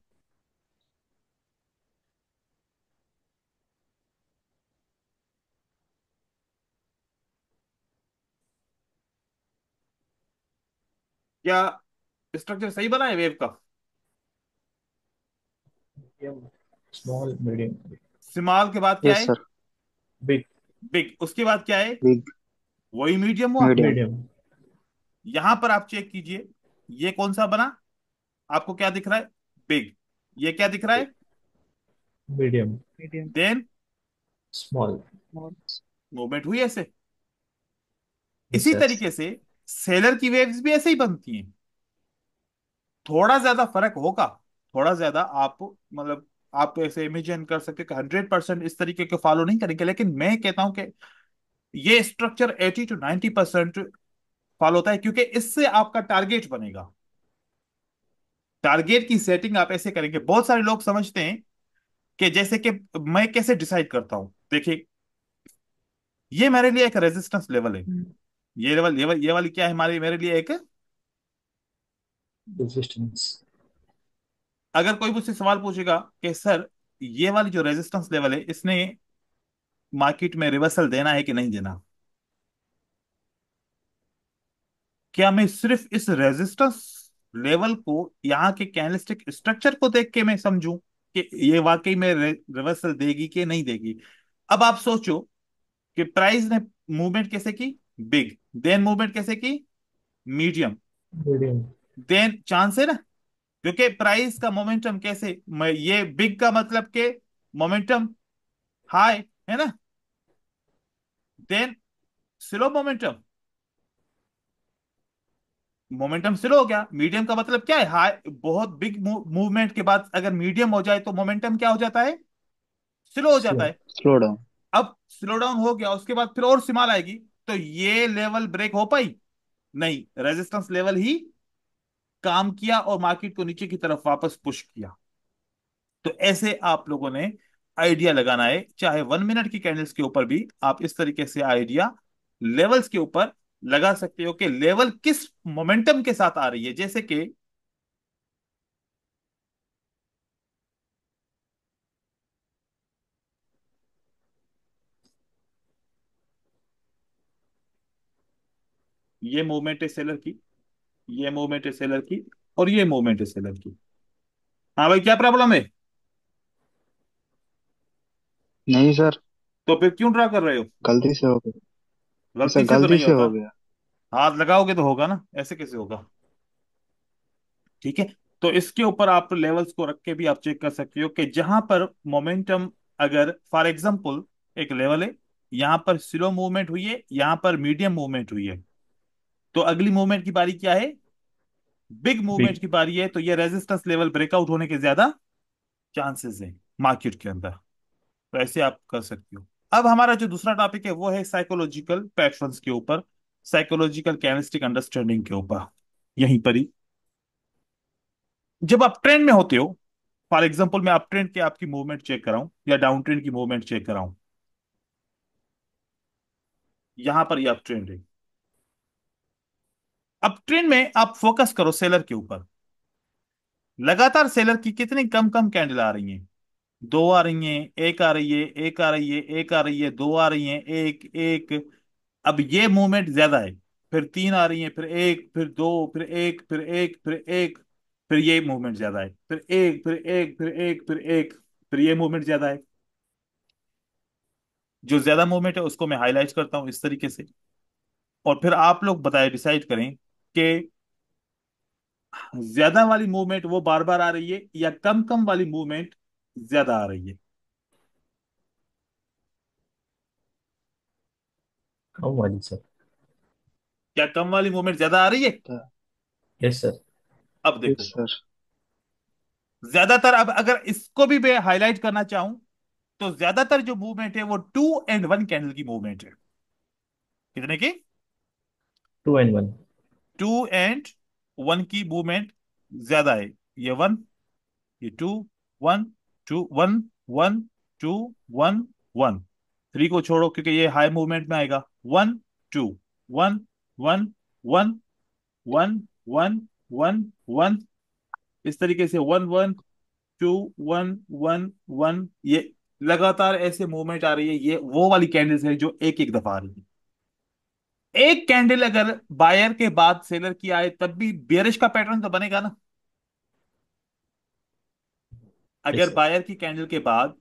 क्या स्ट्रक्चर सही बना है वेव का? स्मॉल, मीडियम, स्मॉल के बाद क्या यस है? सर। बिग। बिग। उसके बाद क्या है? बिग। वही मीडियम हुआ। मीडियम। मीडियम। यहां पर आप चेक कीजिए, ये कौन सा बना? आपको क्या दिख रहा है? बिग। ये क्या दिख रहा है? Medium. Medium. Then small. Small. Movement हुई ऐसे। यस इसी सर। तरीके से सेलर की वेव्स भी ऐसे ही बनती हैं। थोड़ा ज्यादा फर्क होगा, थोड़ा ज्यादा आप मतलब आप ऐसे इमेजिन कर सकते हैं कि 100% इस तरीके के फॉलो नहीं करेंगे, लेकिन मैं कहता हूं कि ये स्ट्रक्चर 80 to 90% फॉलो होता है, क्योंकि इससे आपका टारगेट बनेगा। टारगेट की सेटिंग आप ऐसे करेंगे। बहुत सारे लोग समझते हैं कि जैसे कि मैं कैसे डिसाइड करता हूं, देखिए ये मेरे लिए एक रेजिस्टेंस लेवल है। ये लेवल, ये वाली क्या है हमारे मेरे लिए एक, रेजिस्टेंस। अगर कोई मुझसे सवाल पूछेगा कि सर ये वाली जो रेजिस्टेंस लेवल है इसने मार्केट में रिवर्सल देना है कि नहीं देना, क्या मैं सिर्फ इस रेजिस्टेंस लेवल को यहाँ के कैंडलस्टिक स्ट्रक्चर को देख के मैं समझूं कि ये वाकई में रिवर्सल देगी कि नहीं देगी? अब आप सोचो कि प्राइस ने मूवमेंट कैसे की? बिग। देन मूवमेंट कैसे की? मीडियम। मीडियम। देन चांस है ना, क्योंकि प्राइस का मोमेंटम कैसे, ये बिग का मतलब के मोमेंटम हाई है ना, then slow momentum, momentum slow हो गया। मीडियम का मतलब क्या है? हाई, बहुत बिग मूवमेंट के बाद अगर मीडियम हो जाए तो मोमेंटम क्या हो जाता है? स्लो हो जाता स्लो। है। Slow down. अब स्लो डाउन हो गया, उसके बाद फिर और स्मॉल आएगी, तो ये लेवल ब्रेक हो पाई? नहीं, रेजिस्टेंस लेवल ही काम किया और मार्केट को नीचे की तरफ वापस पुश किया। तो ऐसे आप लोगों ने आइडिया लगाना है, चाहे 1 मिनट की कैंडल्स के ऊपर भी आप इस तरीके से आइडिया लेवल्स के ऊपर लगा सकते हो कि लेवल किस मोमेंटम के साथ आ रही है। जैसे कि ये मूवमेंट है सेलर की, ये मूवमेंट है सेलर की, और ये मूवमेंट है सेलर की। हाँ भाई, क्या प्रॉब्लम है? नहीं सर। तो फिर क्यों ड्रा कर रहे हो? गलती से हो गया। ऐसा गलती से तो गलती नहीं से होता। हो गया। हाथ लगाओगे तो होगा ना, ऐसे कैसे होगा? ठीक है। तो इसके ऊपर आप लेवल्स को रख के भी आप चेक कर सकते हो कि जहां पर मोमेंटम, अगर फॉर एग्जांपल एक लेवल है, यहां पर स्लो मूवमेंट हुई है, यहां पर मीडियम मूवमेंट हुई है, तो अगली मूवमेंट की बारी क्या है? Big movement big. की बारी है, तो ये रेजिस्टेंस लेवल ब्रेकआउट होने के ज्यादा चांसेस है मार्केट के अंदर। तो ऐसे आप कर सकते हो। अब हमारा जो दूसरा टॉपिक है वो है साइकोलॉजिकल पैटर्न्स के ऊपर, साइकोलॉजिकल कैनेस्टिक अंडरस्टैंडिंग के ऊपर, यहीं पर ही। जब आप ट्रेंड में होते हो, फॉर एग्जाम्पल मैं अप ट्रेंड की आपकी मूवमेंट चेक कराऊं या डाउन ट्रेंड की मूवमेंट चेक कराऊं, यहां पर ये अप ट्रेंड है। अप ट्रेंड में आप फोकस करो सेलर के ऊपर। लगातार सेलर की कितनी कम कम कैंडल आ रही हैं? दो आ रही हैं, एक आ रही है, एक आ रही है, एक आ रही है, दो आ रही हैं, एक एक। अब ये मूवमेंट ज्यादा है। फिर तीन आ रही हैं, फिर एक, फिर दो, फिर एक, फिर एक, फिर एक। फिर ये मूवमेंट ज्यादा है, फिर एक, फिर एक, फिर एक, फिर एक। फिर ये मूवमेंट ज्यादा है। जो ज्यादा मूवमेंट है उसको मैं हाईलाइट करता हूं इस तरीके से। और फिर आप लोग बताएं, डिसाइड करें कि ज्यादा वाली मूवमेंट वो बार बार आ रही है या कम कम वाली मूवमेंट ज्यादा आ रही है। कम वाली सर। क्या कम वाली मूवमेंट ज्यादा आ रही है? Yes sir. अब यस देखो, सर। ज्यादातर, अब अगर इसको भी मैं हाईलाइट करना चाहूं, तो ज्यादातर जो मूवमेंट है वो 2 and 1 कैंडल की मूवमेंट है। कितने की? 2 and 1। 2 and 1 की मूवमेंट ज्यादा है। ये वन, ये two, one, two, one, one, two, one, one. Three को छोड़ो क्योंकि ये हाई मूवमेंट में आएगा। One, two, one, one, one, one, one, one, one. इस तरीके से one, one, two, one, one, one. ये लगातार ऐसे मूवमेंट आ रही है। ये वो वाली कैंडल्स है जो एक एक दफा आ रही है। एक कैंडल अगर बायर के बाद सेलर की आए तब भी बेयरिश का पैटर्न तो बनेगा ना। यस अगर सर। बायर की कैंडल के बाद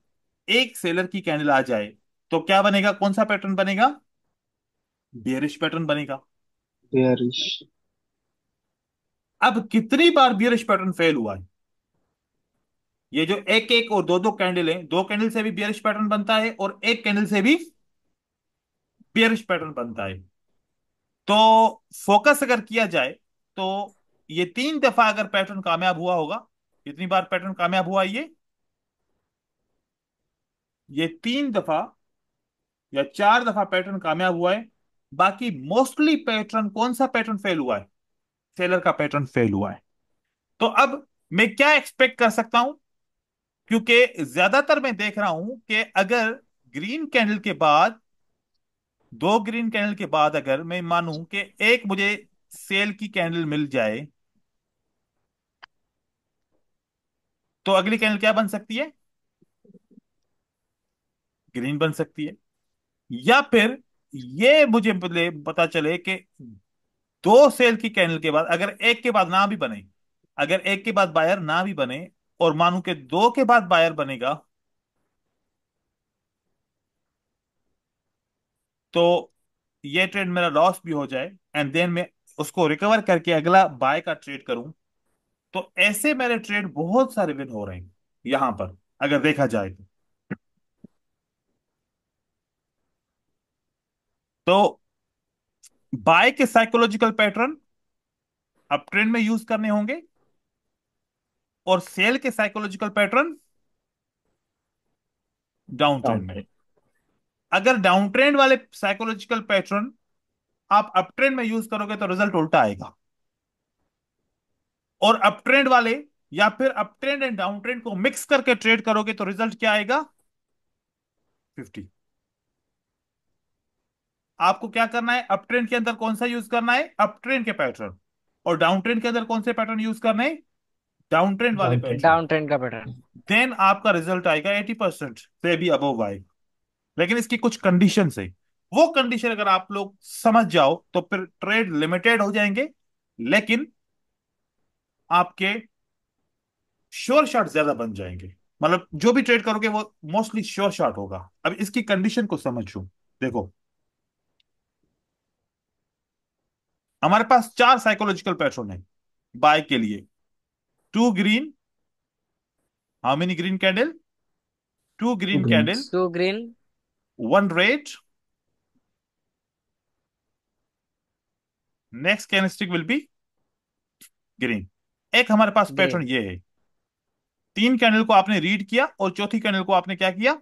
एक सेलर की कैंडल आ जाए तो क्या बनेगा? कौन सा पैटर्न बनेगा? बियरिश पैटर्न बनेगा। बेयरिश। अब कितनी बार बियरिश पैटर्न फेल हुआ है? ये जो एक एक और दो दो कैंडल है, दो कैंडल से भी बियरिश पैटर्न बनता है और एक कैंडल से भी बियरिश पैटर्न बनता है। तो फोकस अगर किया जाए तो ये 3 दफा अगर पैटर्न कामयाब हुआ होगा। कितनी बार पैटर्न कामयाब हुआ ये 3 दफा या 4 दफा पैटर्न कामयाब हुआ है। बाकी मोस्टली पैटर्न, कौन सा पैटर्न फेल हुआ है? सेलर का पैटर्न फेल हुआ है। तो अब मैं क्या एक्सपेक्ट कर सकता हूं? क्योंकि ज्यादातर मैं देख रहा हूं कि अगर ग्रीन कैंडल के बाद, दो ग्रीन कैंडल के बाद अगर मैं मानूं कि एक मुझे सेल की कैंडल मिल जाए, तो अगली कैंडल क्या बन सकती है? ग्रीन बन सकती है। या फिर ये मुझे पता चले कि दो सेल की कैंडल के बाद अगर एक के बाद ना भी बने, अगर एक के बाद बायर ना भी बने, और मानूं कि दो के बाद बायर बनेगा, तो ये ट्रेड मेरा लॉस भी हो जाए एंड देन मैं उसको रिकवर करके अगला बाय का ट्रेड करूं, तो ऐसे मेरे ट्रेड बहुत सारे विन हो रहे हैं यहां पर, अगर देखा जाए तो बाय के साइकोलॉजिकल पैटर्न अप ट्रेंड में यूज करने होंगे और सेल के psychological pattern down down trend में। ट्रेंड। अगर डाउन ट्रेंड वाले साइकोलॉजिकल पैटर्न आप अप ट्रेंड में यूज करोगे तो रिजल्ट उल्टा आएगा। और अप ट्रेंड वाले या फिर up trend and down trend को मिक्स करके ट्रेड करोगे तो रिजल्ट क्या आएगा? 50। आपको क्या करना है? अप ट्रेंड के अंदर कौन सा यूज करना है? अप ट्रेंड के पैटर्न। और डाउन ट्रेंड के अंदर कौन से पैटर्न यूज करने हैं? डाउन ट्रेंड वाले down trend. Pattern. Down trend का पैटर्न। देन आपका रिजल्ट आएगा 80% से भी अबव आएगा। लेकिन इसकी कुछ कंडीशन है। वो कंडीशन अगर आप लोग समझ जाओ तो फिर ट्रेड लिमिटेड हो जाएंगे, लेकिन आपके श्योर शॉट ज्यादा बन जाएंगे। मतलब जो भी ट्रेड करोगे वो मोस्टली श्योर शॉट होगा। अब इसकी कंडीशन को समझो। देखो, हमारे पास 4 साइकोलॉजिकल पैटर्न है बाय के लिए। Two green, how many green candle? Two two green candle, greens. Two green. One red, next candlestick will be green. एक हमारे पास पैटर्न ग्रीन। ये है, 3 कैंडल को आपने रीड किया और चौथी कैंडल को आपने क्या किया?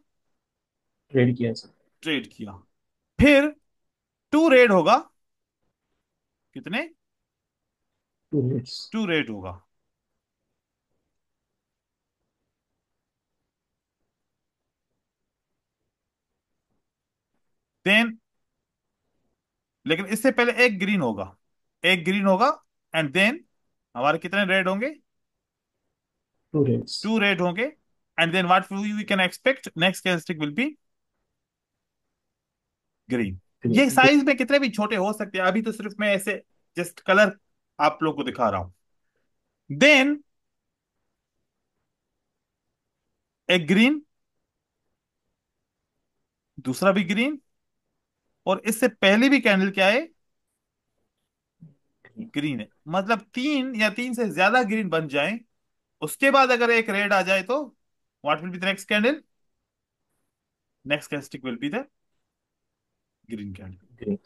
ट्रेड किया सर। ट्रेड किया। फिर टू रेड होगा। कितने? Two minutes. टू रेड होगा। देन, लेकिन इससे पहले एक ग्रीन होगा, एक ग्रीन होगा, एंड देन हमारे कितने रेड होंगे? Two reds. टू रेड होंगे, and then what we can expect, next characteristic will be green. ये ग्रीन। साइज में कितने भी छोटे हो सकते हैं, अभी तो सिर्फ मैं ऐसे जस्ट कलर आप लोग को दिखा रहा हूं। देन एक ग्रीन, दूसरा भी ग्रीन, और इससे पहले भी कैंडल क्या है? ग्रीन है। मतलब तीन या तीन से ज्यादा ग्रीन बन जाएं, उसके बाद अगर एक रेड आ जाए तो what will be the next candle? Next characteristic will be the green candle. Green.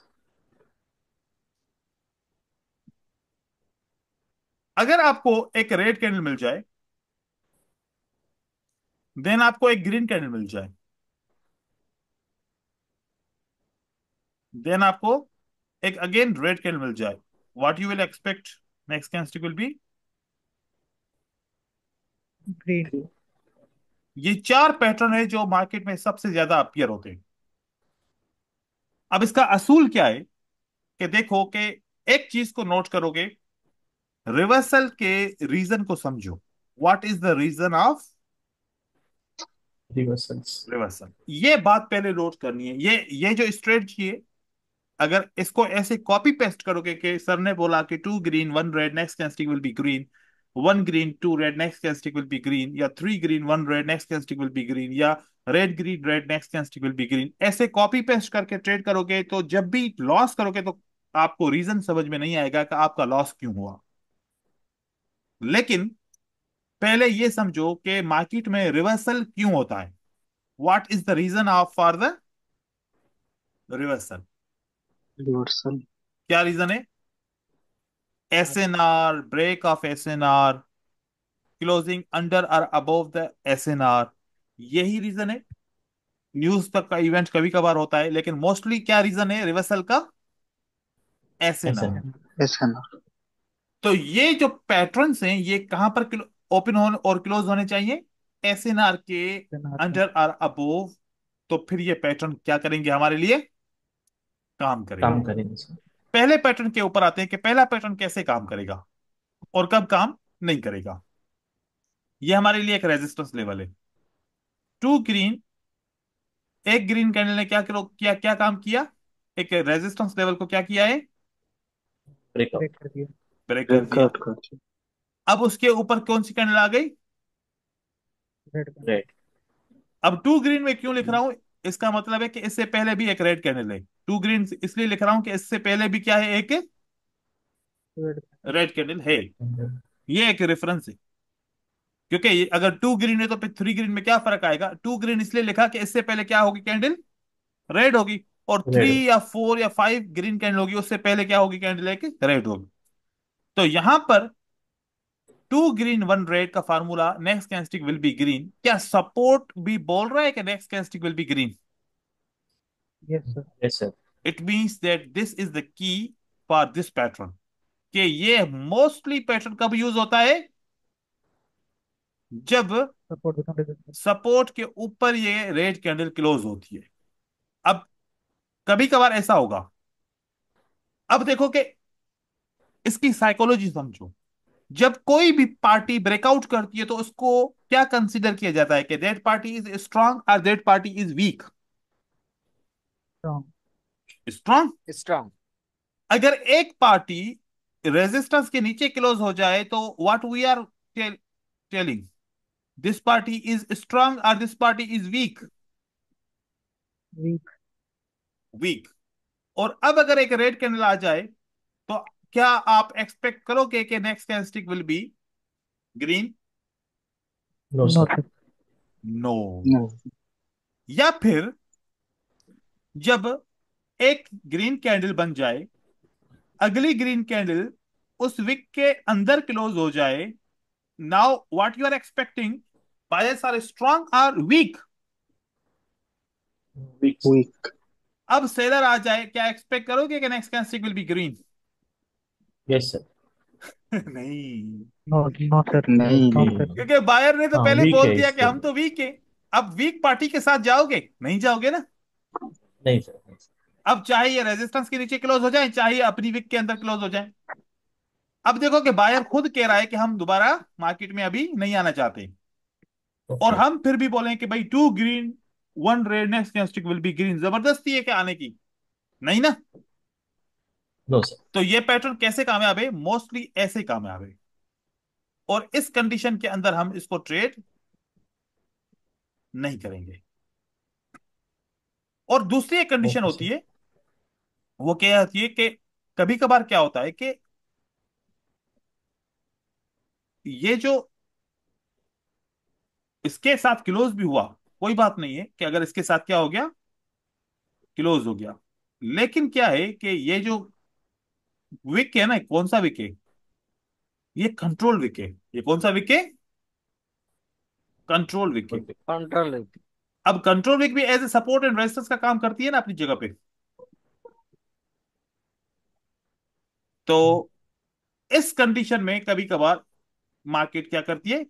अगर आपको एक रेड कैंडल मिल जाए, देन आपको एक ग्रीन कैंडल मिल जाए, देन आपको एक अगेन रेड कैंडल मिल जाए, what you will expect, next characteristic will be green. Green. ये चार पैटर्न है जो मार्केट में सबसे ज्यादा अपीयर होते हैं। अब इसका असूल क्या है कि देखो कि एक चीज को नोट करोगे, रिवर्सल के रीजन को समझो। What is the reason of reversals. Reversal? ये बात पहले नोट करनी है। ये जो स्ट्रेटजी है, अगर इसको ऐसे कॉपी पेस्ट करोगे कि सर ने बोला कि two green one red next characteristic will be green, one green two red next characteristic will be green, या three green one red next characteristic will be green, या red green red next characteristic will be green, ऐसे copy paste करके trade करोगे तो जब भी loss करोगे तो आपको रीजन समझ में नहीं आएगा कि आपका लॉस क्यों हुआ। लेकिन पहले ये समझो कि मार्केट में रिवर्सल क्यों होता है। What is the reason of for the reversal? Reversal. क्या रीजन है? SNR, break of SNR, closing under और अबव द SNR, यही रीजन है। न्यूज तक का इवेंट कभी कभार होता है, लेकिन मोस्टली क्या रीजन है रिवर्सल का? ऐसा SNR। है। S N R. तो ये जो पैटर्न्स हैं ये कहां पर ओपन होने और क्लोज होने चाहिए? SNR के अंडर और अबोव। तो फिर ये पैटर्न क्या करेंगे हमारे लिए? काम काम करेंगे। करेंगे सर। पहले पैटर्न के ऊपर आते हैं कि पहला पैटर्न कैसे काम करेगा और कब काम नहीं करेगा। ये हमारे लिए एक रेजिस्टेंस लेवल है। टू ग्रीन, एक ग्रीन कैंडल ने क्या क्या काम किया? एक रेजिस्टेंस लेवल को क्या किया है? ब्रेकआउट। ब्रेक कर दिया। ब्रेक कर दिया। ब्रेकआउट कर। अब उसके ऊपर कौन सी कैंडल आ गई? रेड का। रेड। अब टू ग्रीन में क्यों लिख रहा हूं? इसका मतलब है कि इससे पहले भी एक रेड कैंडल है। टू ग्रीन इसलिए लिख रहा हूं कि इससे पहले भी क्या है? एक रेड। रेड कैंडल है। ये एक रेफरेंस है, क्योंकि अगर टू ग्रीन है तो फिर थ्री ग्रीन में क्या फर्क आएगा? टू ग्रीन इसलिए लिखा कि इससे पहले क्या होगी कैंडल? रेड होगी। और थ्री रेड। या फोर या फाइव ग्रीन कैंडल होगी, उससे पहले क्या होगी कैंडल? एक रेड होगी। तो यहां पर टू ग्रीन वन रेड का formula, next candlestick will be green, क्या सपोर्ट भी बोल रहा है कि next candlestick will be green? Yes sir. Yes sir. It means that this is the key for this pattern, कि ये मोस्टली पैटर्न कब यूज होता है? जब सपोर्ट बिकम रेजिस्टेंस। सपोर्ट के ऊपर ये रेड कैंडल क्लोज होती है। अब कभी कभार ऐसा होगा। अब देखो कि इसकी साइकोलॉजी समझो। जब कोई भी पार्टी ब्रेकआउट करती है तो उसको क्या कंसीडर किया जाता है कि दैट पार्टी इज स्ट्रांग और that party is week? Strong. Strong. Strong. अगर एक पार्टी रेजिस्टेंस के नीचे क्लोज हो जाए तो what we are telling, this party is strong और this party is weak? Weak. Weak. और अब अगर एक रेड कैंडल आ जाए तो क्या आप एक्सपेक्ट करोगे कि next candlestick will be green? No no sir. Sir. No. No. या फिर जब एक ग्रीन कैंडल बन जाए, अगली ग्रीन कैंडल उस विक के अंदर क्लोज हो जाए, now what you are expecting, buyers are strong और वीक? Weak sir. वीक। अब सेलर आ जाए, क्या एक्सपेक्ट करोगे कि next candlestick will be green? Yes sir. नहीं, नो। No sir. नहीं नो नहीं। सर। क्योंकि बायर ने तो हाँ पहले वीक बोल है दिया कि इसके हम लिए। तो वीक है। अब वीक पार्टी के साथ जाओगे? नहीं जाओगे ना। नहीं सर। अब चाहे ये रेजिस्टेंस के नीचे क्लोज हो जाए, चाहे ये अपनी विक के अंदर क्लोज हो जाए। अब देखो कि बायर खुद कह रहा है कि हम दोबारा मार्केट में अभी नहीं आना चाहते, और ओके। हम फिर भी बोलें कि भाई two green one red next candlestick will be green, जबरदस्ती है क्या आने की? नहीं ना। No sir. तो ये पैटर्न कैसे कामयाब है? मोस्टली ऐसे कामयाब है, और इस कंडीशन के अंदर हम इसको ट्रेड नहीं करेंगे। और दूसरी एक कंडीशन ओके होती सर। है, वो क्या होती है कि कभी कभार क्या होता है कि ये जो इसके साथ क्लोज भी हुआ, कोई बात नहीं है कि अगर इसके साथ क्या हो गया, क्लोज हो गया, लेकिन क्या है कि ये जो विक है ना, कौन सा विक है? ये कंट्रोल विक है। ये कौन सा विक है? कंट्रोल विक है। कंट्रोल। अब कंट्रोल विक भी as a support and resistance का काम करती है ना अपनी जगह पे। तो इस कंडीशन में कभी कभार मार्केट क्या करती है,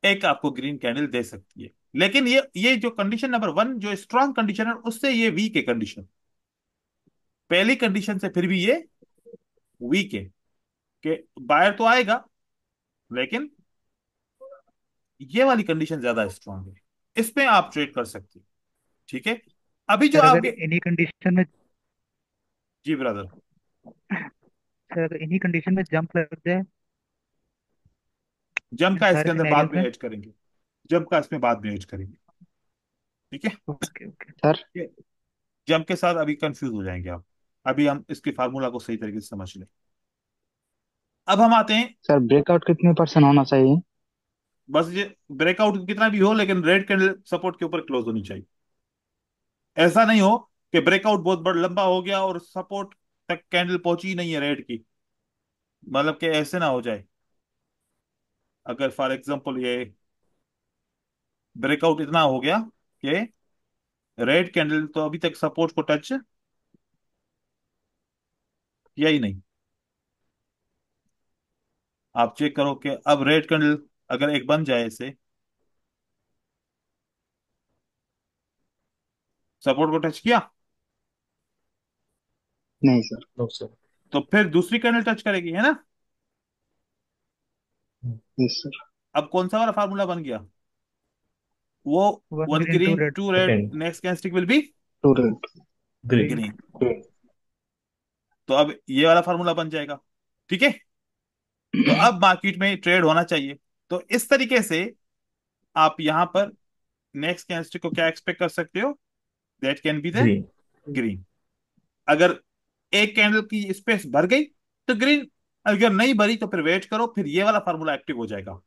एक आपको ग्रीन कैंडल दे सकती है। लेकिन ये जो कंडीशन नंबर वन जो स्ट्रांग कंडीशन है, उससे ये वीक है कंडीशन। पहली कंडीशन से फिर भी ये वीक है कि बायर तो आएगा, लेकिन ये वाली कंडीशन ज्यादा स्ट्रांग है। इसमें आप ट्रेड कर सकते हैं। ठीक है। अभी जो सर अगर आपके, इन्हीं कंडीशन में जी ब्रदर। सर अगर इन्हीं कंडीशन में जंप लग जाए जम इन का इसके सारे अंदर बाद सिनेरियोज में में। ऐड करेंगे। जम का इसमें बाद में ऐड करेंगे। ठीक है। Okay okay. सर जम के साथ अभी कंफ्यूज हो जाएंगे आप। अभी हम इसके फार्मूला को सही तरीके से समझ लें। अब हम आते हैं, सर ब्रेकआउट कितने परसेंट होना चाहिए? बस ये ब्रेकआउट कितना भी हो, लेकिन रेड कैंडल सपोर्ट के ऊपर क्लोज होनी चाहिए। ऐसा नहीं हो कि ब्रेकआउट बहुत बड़ा लंबा हो गया और सपोर्ट तक कैंडल पहुंची ही नहीं है रेड की, मतलब कि ऐसे ना हो जाए। अगर फॉर एग्जांपल ये ब्रेकआउट इतना हो गया कि रेड कैंडल तो अभी तक सपोर्ट को टच किया ही नहीं, आप चेक करो कि अब रेड कैंडल अगर एक बन जाए इसे, सपोर्ट को टच किया, नहीं सर। No sir. तो फिर दूसरी कैंडल टच करेगी, है ना। Yes sir. अब कौन सा वाला फार्मूला बन गया? वो one one green two green red two red second. Next candlestick will be two red. Green. Green. Green. तो अब ये वाला फार्मूला बन जाएगा। ठीक है। तो अब मार्केट में ट्रेड होना चाहिए। तो इस तरीके से आप यहां पर नेक्स्ट कैंडलस्टिक को क्या एक्सपेक्ट कर सकते हो? That can be the green. Green. अगर एक कैंडल की स्पेस भर गई तो ग्रीन, अगर नहीं भरी तो फिर वेट करो, फिर ये वाला फार्मूला एक्टिव हो जाएगा।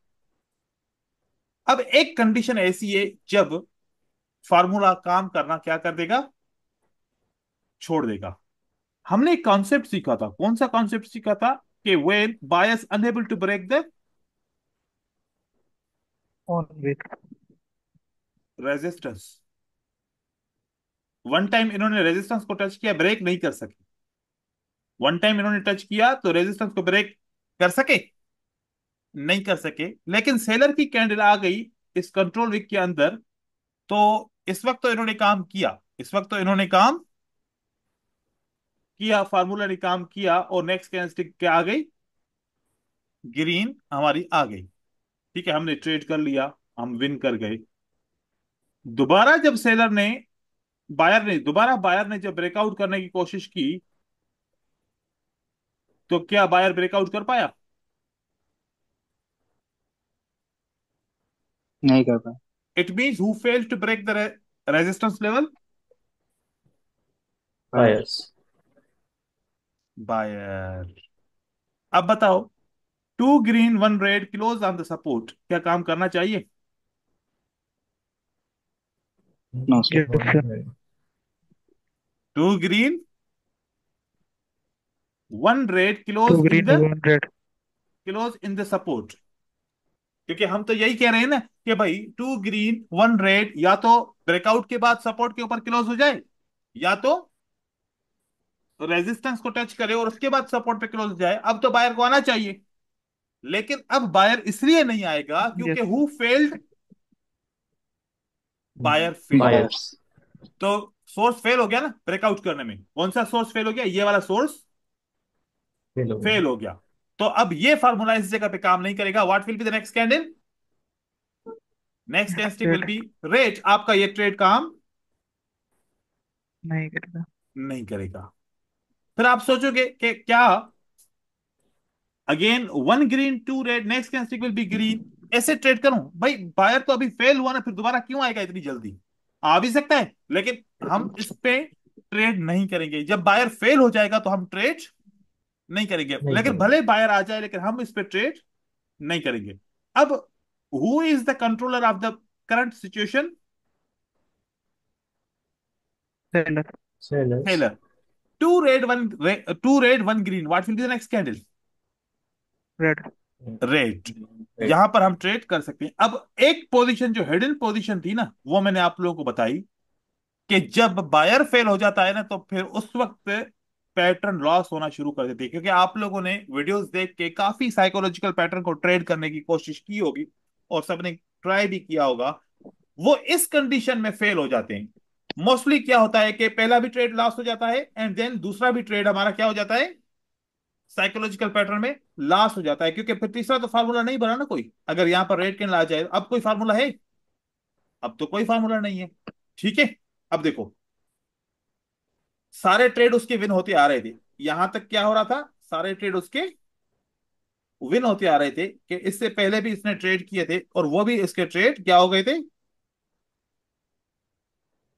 अब एक कंडीशन ऐसी है जब फार्मूला काम करना क्या कर देगा, छोड़ देगा। हमने एक कॉन्सेप्ट सीखा था, कौन सा कॉन्सेप्ट सीखा था? कि when buyers unable to break the on wick. Resistance, one time इन्होंने रेजिस्टेंस को टच किया, ब्रेक नहीं कर सके। वन टाइम इन्होंने टच किया तो रेजिस्टेंस को ब्रेक कर सके? नहीं कर सके। लेकिन सेलर की कैंडल आ गई इस कंट्रोल वीक के अंदर, तो इस वक्त तो इन्होंने काम किया, इस वक्त तो इन्होंने काम किया, फार्मूला ने काम किया, और नेक्स्ट कैंडलस्टिक क्या आ गई? ग्रीन हमारी आ गई। ठीक है, हमने ट्रेड कर लिया, हम विन कर गए। दोबारा जब सेलर ने, बायर ने जब ब्रेकआउट करने की कोशिश की, तो क्या बायर ब्रेकआउट कर पाया? नहीं कर पाए। It means who failed to break the resistance level? Buyer. Buyers. Buyer. अब बताओ, two green one red close on the support, क्या काम करना चाहिए? No sir. Yes sir. Two green one red two green one red. Close in the support. क्योंकि हम तो यही कह रहे हैं ना कि भाई टू ग्रीन वन रेड या तो ब्रेकआउट के बाद सपोर्ट के ऊपर क्लोज हो जाए, या तो रेजिस्टेंस को टच करे और उसके बाद सपोर्ट पे क्लोज हो जाए। अब तो बायर को आना चाहिए, लेकिन अब बायर इसलिए नहीं आएगा क्योंकि yes. Who failed? Buyer failed. Buyer. Buyers. तो सोर्स फेल हो गया ना ब्रेकआउट करने में। कौन सा सोर्स फेल हो गया? ये वाला सोर्स फेल हो गया। फेल हो गया। तो अब ये फार्मूला इस जगह पे काम नहीं करेगा। What will be the next candle? Next candlestick will red be red. आपका ये ट्रेड काम नहीं करेगा। नहीं करेगा। फिर आप सोचोगे कि क्या again one green two red, next candlestick will be green, ऐसे ट्रेड करूं? भाई बायर तो अभी फेल हुआ ना, फिर दोबारा क्यों आएगा इतनी जल्दी? आ भी सकता है, लेकिन हम इस पे ट्रेड नहीं करेंगे। जब बायर फेल हो जाएगा तो हम ट्रेड नहीं करेंगे, नहीं लेकिन करेंगे। भले बायर आ जाए लेकिन हम इस पे ट्रेड नहीं करेंगे। अब who is the controller of the current situation? Seller. Sellers. Seller. Two red one green, what will be the next candle? Red. Red. Red. यहां पर हम ट्रेड कर सकते हैं। अब एक पोजीशन जो हिडन पोजीशन थी ना, वो मैंने आप लोगों को बताई कि जब बायर फेल हो जाता है ना, तो फिर उस वक्त पैटर्न लॉस होना शुरू कर देती है। क्योंकि आप लोगों ने वीडियोस देख के काफी साइकोलॉजिकल पैटर्न को ट्रेड करने की कोशिश की होगी और सबने ट्राई भी किया होगा। वो इस कंडीशन में फेल हो जाते हैं। मोस्टली क्या होता है कि पहला भी ट्रेड लॉस हो जाता है एंड देन दूसरा भी ट्रेड हमारा क्या हो जाता है, साइकोलॉजिकल पैटर्न में लॉस हो जाता है। क्योंकि फिर तीसरा तो फार्मूला नहीं बना ना कोई। अगर यहां पर रेड कैंडल आ जाए, अब कोई फार्मूला है? अब तो कोई फार्मूला नहीं है। ठीक है। अब देखो, सारे ट्रेड उसके विन होते आ रहे थे। यहां तक क्या हो रहा था, सारे ट्रेड उसके विन होते आ रहे थे कि इससे पहले भी इसने ट्रेड किए थे और वो भी इसके ट्रेड क्या हो गए थे,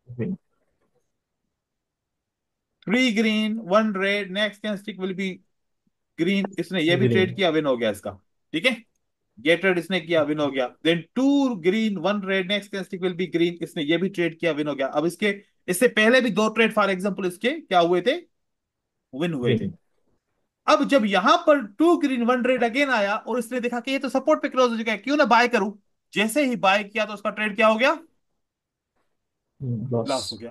win. Three green one red, next candlestick will be green. इसने ये भी ट्रेड ग्रीन। किया, विन हो गया इसका। ठीक है। ये ट्रेड इसने किया, विन हो गया। Then two green one red, next candlestick will be green. इसने ये भी ट्रेड किया, विन हो गया। अब इसके इससे पहले भी दो ट्रेड फॉर एग्जांपल इसके क्या हुए थे, विन हुए थे। विन। अब जब यहां पर two green one red again आया और इसने देखा कि ये तो सपोर्ट पे क्लोज हो चुका है, क्यों ना बाय करूं। जैसे ही बाय किया तो उसका ट्रेड क्या हो गया, लॉस। लॉस हो गया।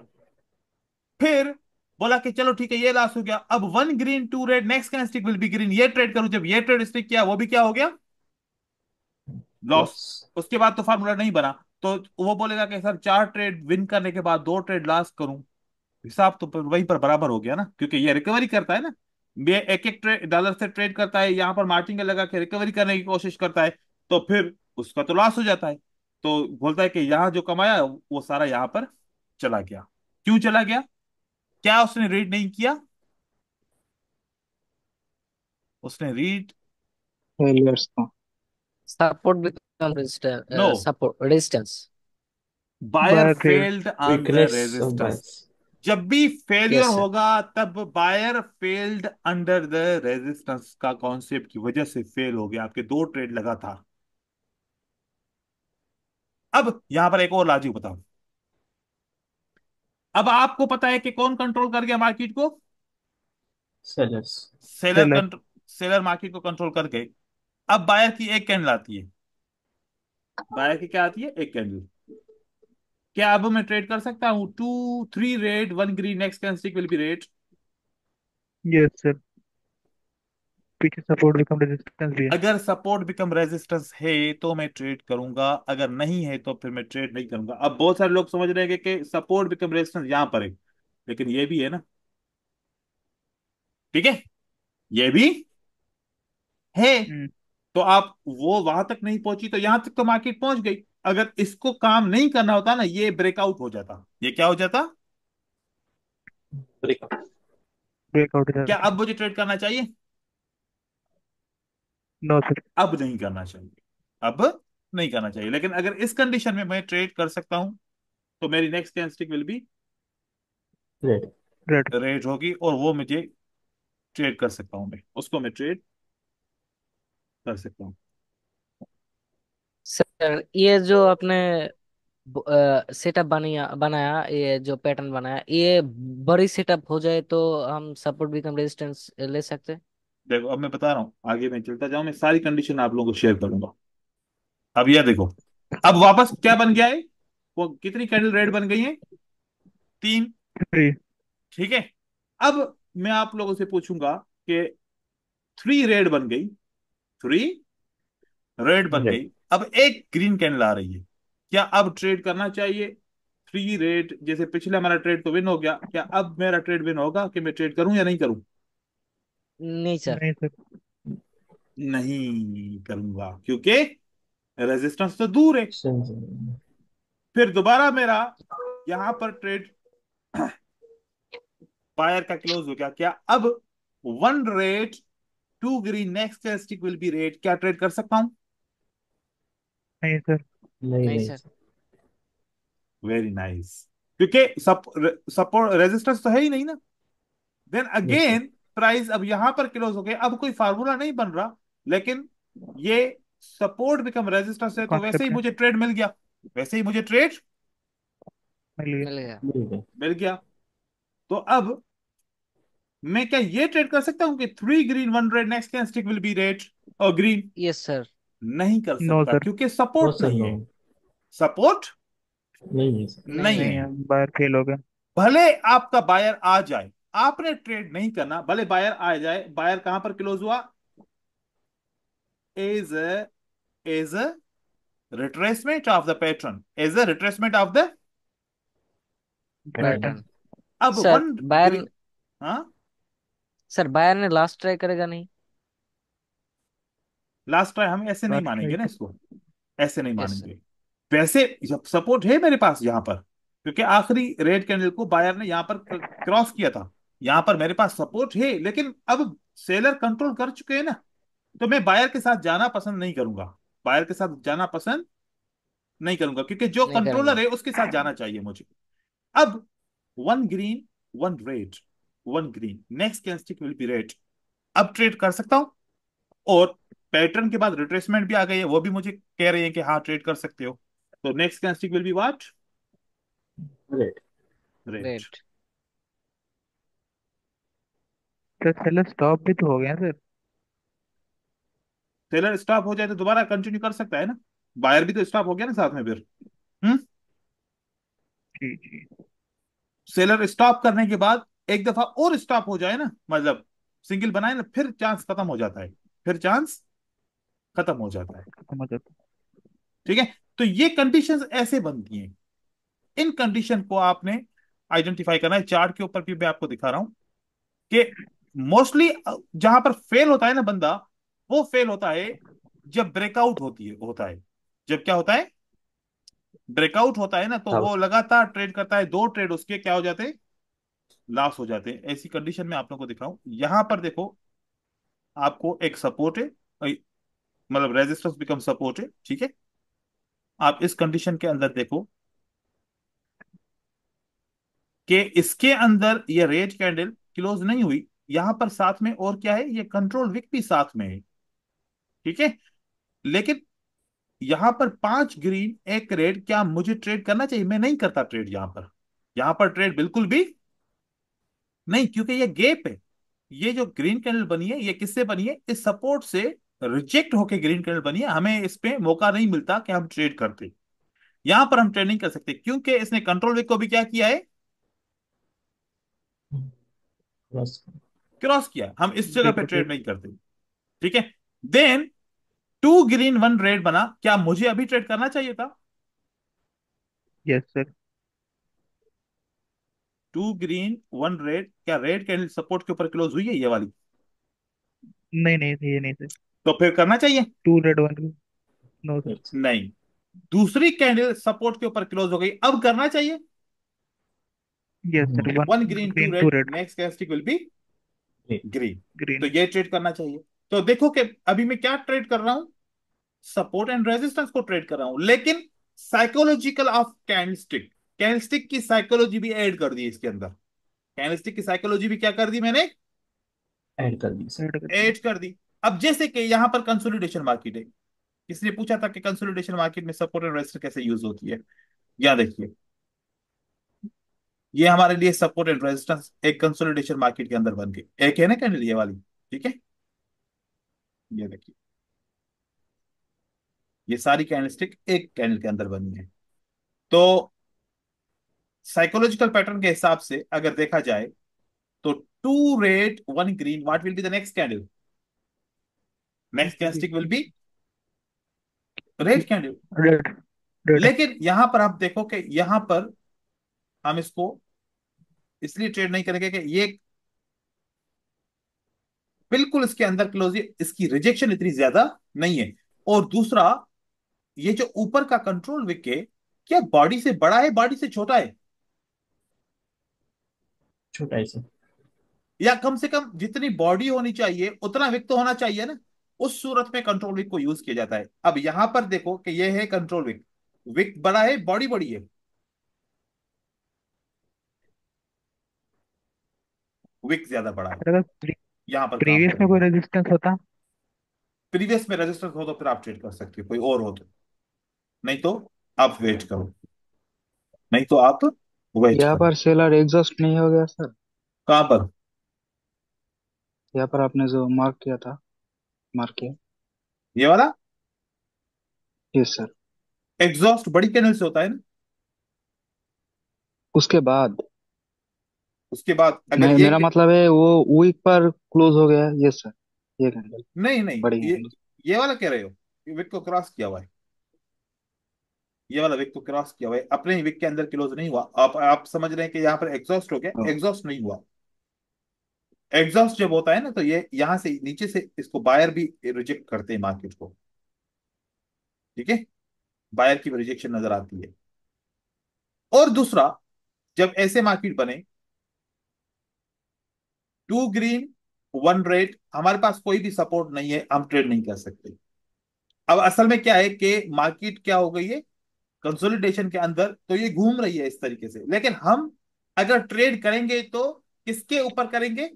फिर बोला कि चलो ठीक है ये लॉस हो गया, अब one green two red, next candlestick will be green, ये ट्रेड करूं। जब ये ट्रेड इसने किया वो भी क्या हो गया, लॉस। लॉस। उसके बाद तो फार्मूला नहीं बना। तो वो बोलेगा कि सर चार ट्रेड विन करने के बाद दो ट्रेड लॉस करूं, हिसाब तो वहीं पर बराबर हो गया ना। क्योंकि ये रिकवरी करता है ना, ये एक एक डॉलर से ट्रेड करता है, यहाँ पर मार्जिन लगा के रिकवरी करने की कोशिश करता है। तो फिर उसका तो लॉस हो जाता है। तो बोलता है कि यहाँ जो कमाया वो सारा यहाँ पर चला गया। क्यों चला गया? क्या उसने रीड नहीं किया? उसने रीड, फेलियर्स था। Support become resistance. No, Support resistance. Buyer buyer fail. Failed on the weakness of resistance. Buyers. जब भी फेलियर Yes, sir. होगा तब buyer failed under the resistance का कॉन्सेप्ट की वजह से फेल हो गया। आपके दो ट्रेड लगा था। अब यहां पर एक और लॉजिक बताओ। अब आपको पता है कि कौन कंट्रोल कर गया मार्केट को? Sellers. Seller seller. Control. Seller market को कंट्रोल कर गए। अब बायर की एक कैंडल आती है। बायर की क्या आती है? एक कैंडल। क्या अब मैं ट्रेड कर सकता हूं? Two three red one green, next candlestick will be red. Yes sir. पीछे सपोर्ट बिकम रेजिस्टेंस भी है। अगर सपोर्ट बिकम रेजिस्टेंस है तो मैं ट्रेड करूंगा, अगर नहीं है तो फिर मैं ट्रेड नहीं करूंगा। अब बहुत सारे लोग समझ रहे हैं कि सपोर्ट बिकम रेजिस्टेंस यहां पर है, लेकिन ये भी है ना। ठीक है, ये भी है। हम्म। तो आप वो वहां तक नहीं पहुंची तो यहां तक तो मार्केट पहुंच गई। अगर इसको काम नहीं करना होता ना, ये ब्रेकआउट हो जाता। ये क्या हो जाता? ब्रेकअप। ब्रेकआउट क्या जाता अब है। मुझे ट्रेड करना चाहिए? No sir. अब नहीं करना चाहिए। अब नहीं करना चाहिए। लेकिन अगर इस कंडीशन में मैं ट्रेड कर सकता हूं तो मेरी next candlestick will be red. Red. Red होगी और वो मुझे ट्रेड कर सकता हूं, मैं उसको मैं ट्रेड कर सकता हूं। सर ये जो आपने सेटअप बनाया बनाया, ये जो पैटर्न बनाया, ये बड़ी सेटअप हो जाए तो हम सपोर्ट बिकम रेजिस्टेंस ले सकते हैं। देखो अब मैं बता रहा हूँ, आगे मैं चलता जाऊं, मैं सारी कंडीशन आप लोगों को शेयर करूंगा। अब यह देखो, अब वापस क्या बन गया है, वो कितनी कैंडल रेड बन गई है? तीन। थ्री। ठीक है। अब मैं आप लोगों से पूछूंगा कि थ्री रेड बन गई, थ्री रेड बन रेड। गई, अब एक ग्रीन कैंडल आ रही है, क्या अब ट्रेड करना चाहिए 3 रेट, जैसे पिछले हमारा ट्रेड तो विन हो गया, क्या अब मेरा ट्रेड विन होगा कि मैं ट्रेड करूं या नहीं करूं? नहीं सर। नहीं सर। नहीं करूंगा, क्योंकि रेजिस्टेंस तो दूर है। समझ- फिर दोबारा मेरा यहां पर ट्रेड बायर का क्लोज हो गया, क्या अब 1 red 2 green next stick will be red, क्या ट्रेड कर सकता हूं? नहीं सर। नहीं नहीं नहीं सर। सर। Very nice. क्योंकि सपोर्ट रेजिस्टेंस तो है ही नहीं ना। Then yes sir. Again price अब यहां पर क्लोज हो गए, अब कोई फार्मूला नहीं बन रहा, लेकिन ये सपोर्ट बिकम रेजिस्टेंस है, तो वैसे ही कॉन्सेप्ट है। मुझे ट्रेड मिल गया। वैसे ही मुझे ट्रेड मिल गया। मिल गया। मिल गया। मिल गया। तो अब मैं क्या ये ट्रेड कर सकता हूं कि 3 green 1 red next candlestick will be red और ग्रीन? Yes sir. नहीं कर नो सकता, सर। क्योंकि नो सपोर्ट सर नहीं नो। है। सपोर्ट नहीं है सर। नहीं नहीं है। नहीं है। है, बाहर फेल हो गया। भले आपका बायर आ जाए, आपने ट्रेड नहीं करना, भले बायर आ जाए। बायर कहां पर क्लोज हुआ? As as retracement of the pattern, as a retracement of the. Pattern. Pattern. Pattern. अब सर वन बायर ग्रीन। हाँ, सर बायर ने लास्ट ट्राई करेगा नहीं? लास्ट ट्राई हम ऐसे नहीं लास्ट मानेंगे ट्राई। ना इसको, ऐसे नहीं यस सर। मानेंगे। वैसे जब सपोर्ट है मेरे पास यहां पर, क्योंकि आखिरी रेड कैंडल को बायर ने यहां पर क्रॉस किया था, यहां पर मेरे पास सपोर्ट है, लेकिन अब सेलर कंट्रोल कर चुके हैं ना, तो मैं बायर के साथ जाना पसंद नहीं करूंगा। बायर के साथ जाना पसंद नहीं करूंगा, क्योंकि जो नहीं कंट्रोलर करेंगे। है उसके साथ जाना चाहिए मुझे। अब 1 green 1 red 1 green next candlestick will be red, अब ट्रेड कर सकता हूं। और पैटर्न के बाद रिट्रेसमेंट भी आ गई है, वो भी मुझे कह रहे हैं कि हाँ ट्रेड कर सकते हो। तो next candlestick will be what? Rate. Red. Rate. Sir seller stop भी तो हो गया सर। सेलर स्टॉप हो जाए तो दोबारा कंटिन्यू कर सकता है ना, बायर भी तो स्टॉप हो गया ना साथ में फिर। हम्म। जी जी। सेलर स्टॉप करने के बाद एक दफा और स्टॉप हो जाए ना, मतलब सिंगल बनाए ना, फिर चांस खत्म हो जाता है, फिर चांस खत्म हो जाता है। समझ आता। ठीक है। तो ये कंडीशंस ऐसे बनती हैं, इन कंडीशन को आपने आइडेंटिफाई करना है। चार्ट के ऊपर भी मैं आपको दिखा रहा हूं कि मोस्टली जहां पर फेल होता है ना बंदा, वो फेल होता है जब ब्रेकआउट होता है। जब क्या होता है? ब्रेकआउट होता है ना, तो वो आउट। लगातार ट्रेड करता है, 2 ट्रेड उसके क्या हो जाते हैं? लॉस हो जाते हैं। ऐसी कंडीशन में आप लोगों को दिखाऊं, यहां पर देखो, आपको एक सपोर्ट है, मतलब रेजिस्टेंस बिकम सपोर्ट है, ठीक है। आप इस कंडीशन के अंदर देखो कि इसके अंदर ये रेड कैंडल क्लोज नहीं हुई, यहां पर साथ में और क्या है, ये कंट्रोल विक भी साथ में है, ठीक है। लेकिन यहां पर 5 ग्रीन 1 रेड, क्या मुझे ट्रेड करना चाहिए? मैं नहीं करता ट्रेड यहां पर, यहां पर ट्रेड बिल्कुल भी नहीं, क्योंकि ये गैप है। ये जो ग्रीन कैंडल बनी है, ये किससे बनी है? इस सपोर्ट से रिजेक्ट होके ग्रीन कैंडल बनी है, हमें इस पे मौका नहीं मिलता कि हम ट्रेड करते। यहां पर हम ट्रेड नहीं कर सकते, क्योंकि इसने कंट्रोल विक को भी क्या किया है? बस। क्रॉस किया। हम इस जगह पे बिल्कुल ट्रेड सर। नहीं करते, ठीक है। देन 2 ग्रीन 1 रेड बना, क्या मुझे अभी ट्रेड करना चाहिए था? Yes sir. 2 ग्रीन 1 रेड, क्या रेड कैंडल सपोर्ट के ऊपर क्लोज हुई है ये वाली? नहीं नहीं ये नहीं सर। तो फिर करना चाहिए? 2 रेड 1। No sir. नहीं नहीं। दूसरी कैंडल सपोर्ट के ऊपर क्लोज हो गई, अब करना चाहिए? Yes sir. One 1 green 2 red green 2 red. Next candlestick will B नहीं। ग्रीन। तो ग्रीन। ये ट्रेड करना चाहिए। तो देखो कि अभी मैं क्या ट्रेड कर रहा हूं, सपोर्ट एंड रेजिस्टेंस को ट्रेड कर रहा हूं, लेकिन साइकोलॉजिकल ऑफ कैंडलस्टिक, कैंडलस्टिक की साइकोलॉजी भी ऐड कर दी इसके अंदर। कैंडलस्टिक की साइकोलॉजी भी क्या कर दी मैंने? ऐड कर दी सर। रेड कर दी। ऐड कर दी। अब जैसे कि यहां पर कंसोलिडेशन मार्केट है, किसने पूछा था कि कंसोलिडेशन मार्केट में सपोर्ट एंड रेजिस्टेंस कैसे यूज होती है? या देखिए, ये हमारे लिए सपोर्ट एंड रेजिस्टेंस एक कंसोलिडेशन मार्केट के अंदर बन गई, एक है ना कैंडल ये वाली, ठीक है। ये देखिए, ये सारी कैंडलस्टिक एक कैंडल के अंदर बनी है। तो साइकोलॉजिकल पैटर्न के हिसाब से अगर देखा जाए, तो 2 red 1 green, what will be the next candle? Next candlestick will be red candle. Red. Red. लेकिन यहां पर आप देखो कि यहां पर हम इसको इसलिए ट्रेड नहीं करेंगे कि ये बिल्कुल इसके अंदर क्लोज, इसकी रिजेक्शन इतनी ज्यादा नहीं है। और दूसरा, ये जो ऊपर का कंट्रोल विक है, क्या बॉडी से बड़ा है, बॉडी से छोटा है? छोटा है सर। या कम से कम जितनी बॉडी होनी चाहिए उतना विक तो होना चाहिए ना। उस सूरत में कंट्रोल विक को यूज किया जाता है। अब यहां पर देखो कि ये है कंट्रोल विक, विक बड़ा है, बॉडी बड़ी है, विक ज्यादा बड़ा है। अगर यहां पर काम प्रीवियस में कोई करेगा। रेजिस्टेंस होता। प्रीवियस में रजिस्टर हो तो फिर आप ट्रेड कर सकते हो, कोई और हो तो। नहीं तो आप वेट करो, नहीं तो आप वेट यहाँ करो। पर सेलर एग्जॉस्ट नहीं हो गया सर? कहां पर? यहाँ पर आपने जो मार्क किया था, मार्क किया। ये वाला यस सर। एग्जॉस्ट बड़ी कैंडल से होता है ना। उसके बाद उसके बाद अगर मैं, ये मेरा मतलब है वो वीक पर क्लोज हो गया। यस सर, ये कैंडल नहीं नहीं, बड़ी ये कैंडल। ये वाला कह रहे हो, ये विक को क्रॉस किया हुआ है। ये वाला विक को क्रॉस किया हुआ है, अपने ही विक के अंदर क्लोज नहीं हुआ। आप समझ रहे हैं कि यहाँ पर एग्जॉस्ट हो गया, एग्जॉस्ट नहीं हुआ। एग्जॉस्ट जब होता है ना, तो ये यहां से नीचे से इसको बायर भी रिजेक्ट करते हैं मार्केट को। ठीक है, बायर की भी रिजेक्शन नजर आती है। और दूसरा, जब ऐसे मार्केट बने, टू ग्रीन वन रेड, हमारे पास कोई भी सपोर्ट नहीं है, हम ट्रेड नहीं कर सकते। अब असल में क्या है कि मार्केट क्या हो गई है कंसोलिडेशन के अंदर, तो ये घूम रही है इस तरीके से। लेकिन हम अगर ट्रेड करेंगे तो किसके ऊपर करेंगे?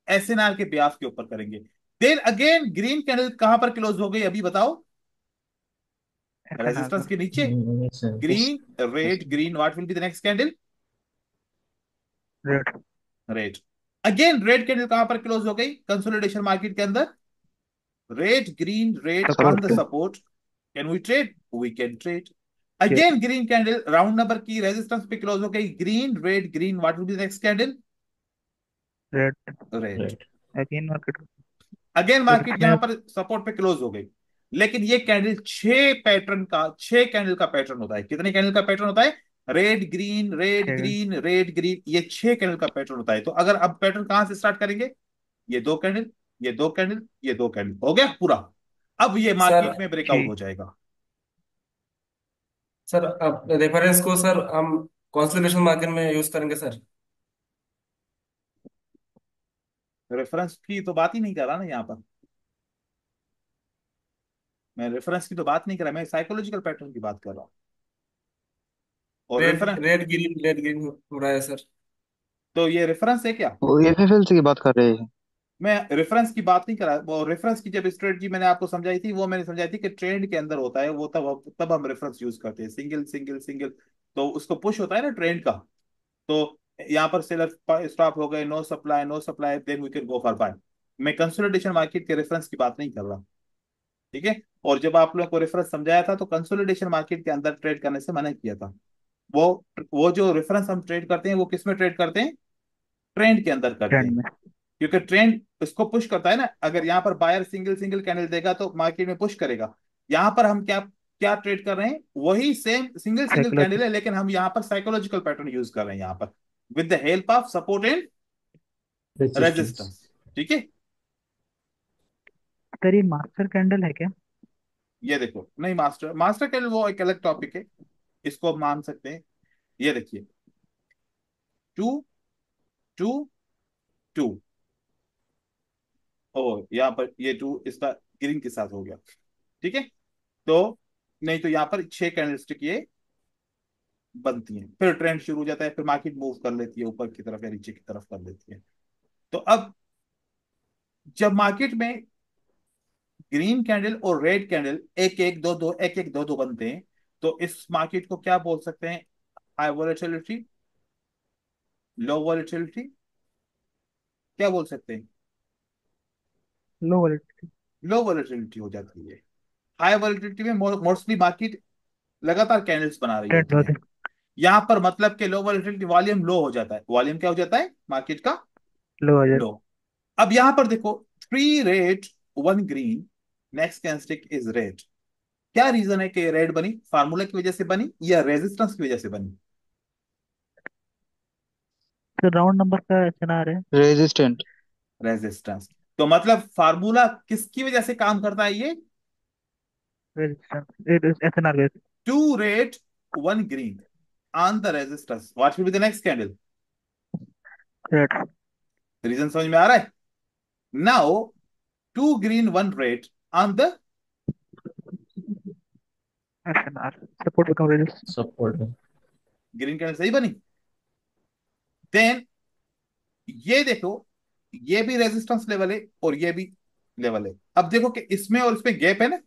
एसएनआर के ब्याज के ऊपर करेंगे। देन अगेन ग्रीन कैंडल कहां पर क्लोज हो गई अभी बताओ? एसएनआर रेजिस्टेंस पर। के नीचे। Yes sir. Yes. Green, red, green, what will be the next candle? Red. Red. Again red candle कहां पर क्लोज हो गई कंसोलिडेशन मार्केट के अंदर? Red, green, red on support the पे। Support. Can we trade? We can trade. Yes. Again green candle round number की resistance पे close हो गई, green, red, green, what will be the next candle? Red. Red. Right. Again market. Again फिर market इसमें यहां पर support पे close हो गई। लेकिन ये कैंडल छह पैटर्न का, छह कैंडल का पैटर्न होता है। कितने कैंडल का पैटर्न होता है? Red green, red share. Green, red green, ये छह कैंडल का पैटर्न होता है। तो अगर अब पैटर्न कहां से स्टार्ट करेंगे? ये दो कैंडल, ये दो कैंडल, ये दो कैंडल, हो गया पूरा। अब ये सर मार्केट में ब्रेकआउट जी। हो जाएगा। सर अब रेफरेंस को सर हम कंसोलिडेशन मार्केट में यूज करेंगे सर। रेफरेंस की तो बात ही नहीं कर रहा ना यहाँ पर। मैं रेफरेंस की तो बात नहीं कर रहा, मैं साइकोलॉजिकल पैटर्न की बात कर रहा हूँ। और रेड रेफरेंस, रेड ग्रीन हो रहा है सर। तो ये रेफरेंस है क्या? वो एफएफएल से की बात कर रहे हैं। मैं रेफरेंस की बात नहीं कर रहा। वो रेफरेंस की जब स्ट्रेटजी मैंने आपको समझाई थी, वो मैंने समझाई थी कि ट्रेंड के अंदर होता है वो, तब तब हम रेफरेंस यूज करते हैं, सिंगल सिंगल सिंगल। तो उसको पुश होता है ना ट्रेंड का। तो यहाँ पर सेलर स्टॉप हो गए, no supply, no supply, then we can go for buy. मैं कंसोलिडेशन मार्केट के रेफरेंस की बात नहीं कर रहा। ठीक है। और जब आप लोगों को रेफरेंस समझाया था तो कंसोलिडेशन मार्केट के अंदर ट्रेड करने से मना किया था। वो वो जो रेफरेंस हम ट्रेड करते हैं वो किस में ट्रेड करते हैं? ट्रेंड के अंदर करते ट्रेंड हैं। में। क्योंकि ट्रेंड इसको पुश करता है ना। अगर यहाँ पर बायर सिंगल सिंगल कैंडल देगा तो मार्केट में पुश करेगा। यहाँ पर हम क्या क्या ट्रेड कर रहे हैं? वही same single single psychology. Candle है, लेकिन हम यहाँ पर साइकोलॉजिकल पैटर्न यूज कर रहे हैं यहाँ पर, with the help of support and resistance. Resistance. ठीक है। सर ये मास्टर कैंडल है क्या? ये देखो, नहीं मास्टर, मास्टर कैंडल वो एक अलग टॉपिक है, इसको हम मान सकते हैं। ये देखिए, टू, टू, टू, ओ यहाँ पर ये टू इसका ग्रीन के साथ हो गया। ठीक है। तो नहीं तो यहाँ पर छह कैंडलस्टिक ये बनती हैं, फिर ट्रेंड शुरू हो जाता है, फिर मार्केट मूव कर लेती है ऊपर की तरफ या नीचे की तरफ कर लेती है। तो अब जब मार्केट में ग्रीन कैंडल और रेड कैंडल एक एक दो दो, एक एक दो दो बनते हैं, तो इस मार्केट को क्या बोल सकते हैं? हाई वॉलेटिलिटी, लो वॉलेटिलिटी, क्या बोल सकते हैं? लो वॉलेट। लो वॉलेटिलिटी हो जाती है। हाई वॉलेटिलिटी में मोस्टली मार्केट लगातार कैंडल्स बना रही ट्रेंड होती है। होते। यहां पर मतलब कि लो वॉलेटिलिटी, वॉल्यूम लो हो जाता है। वॉल्यूम क्या हो जाता है मार्केट का? लो हो जाए। लो। अब यहां पर देखो, three red, one green, next candlestick is red. क्या रीजन है कि रेड बनी? फार्मूला की वजह से बनी या रेजिस्टेंस की वजह से बनी? सर राउंड नंबर का SNR है। रेजिस्टेंट। रेजिस्टेंस। तो मतलब फार्मूला किसकी वजह से काम करता है ये? Resistance SNR base. Two red one green on the resistance, what will be the next candle? Red. Reason समझ में आ रहा है? Now two green one red on the SNR support become resistance. Support. Green candle सही बनी। Then ये देखो, ये भी रेजिस्टेंस लेवल है और ये भी लेवल है। अब देखो कि इसमें और इसमें गैप है ना,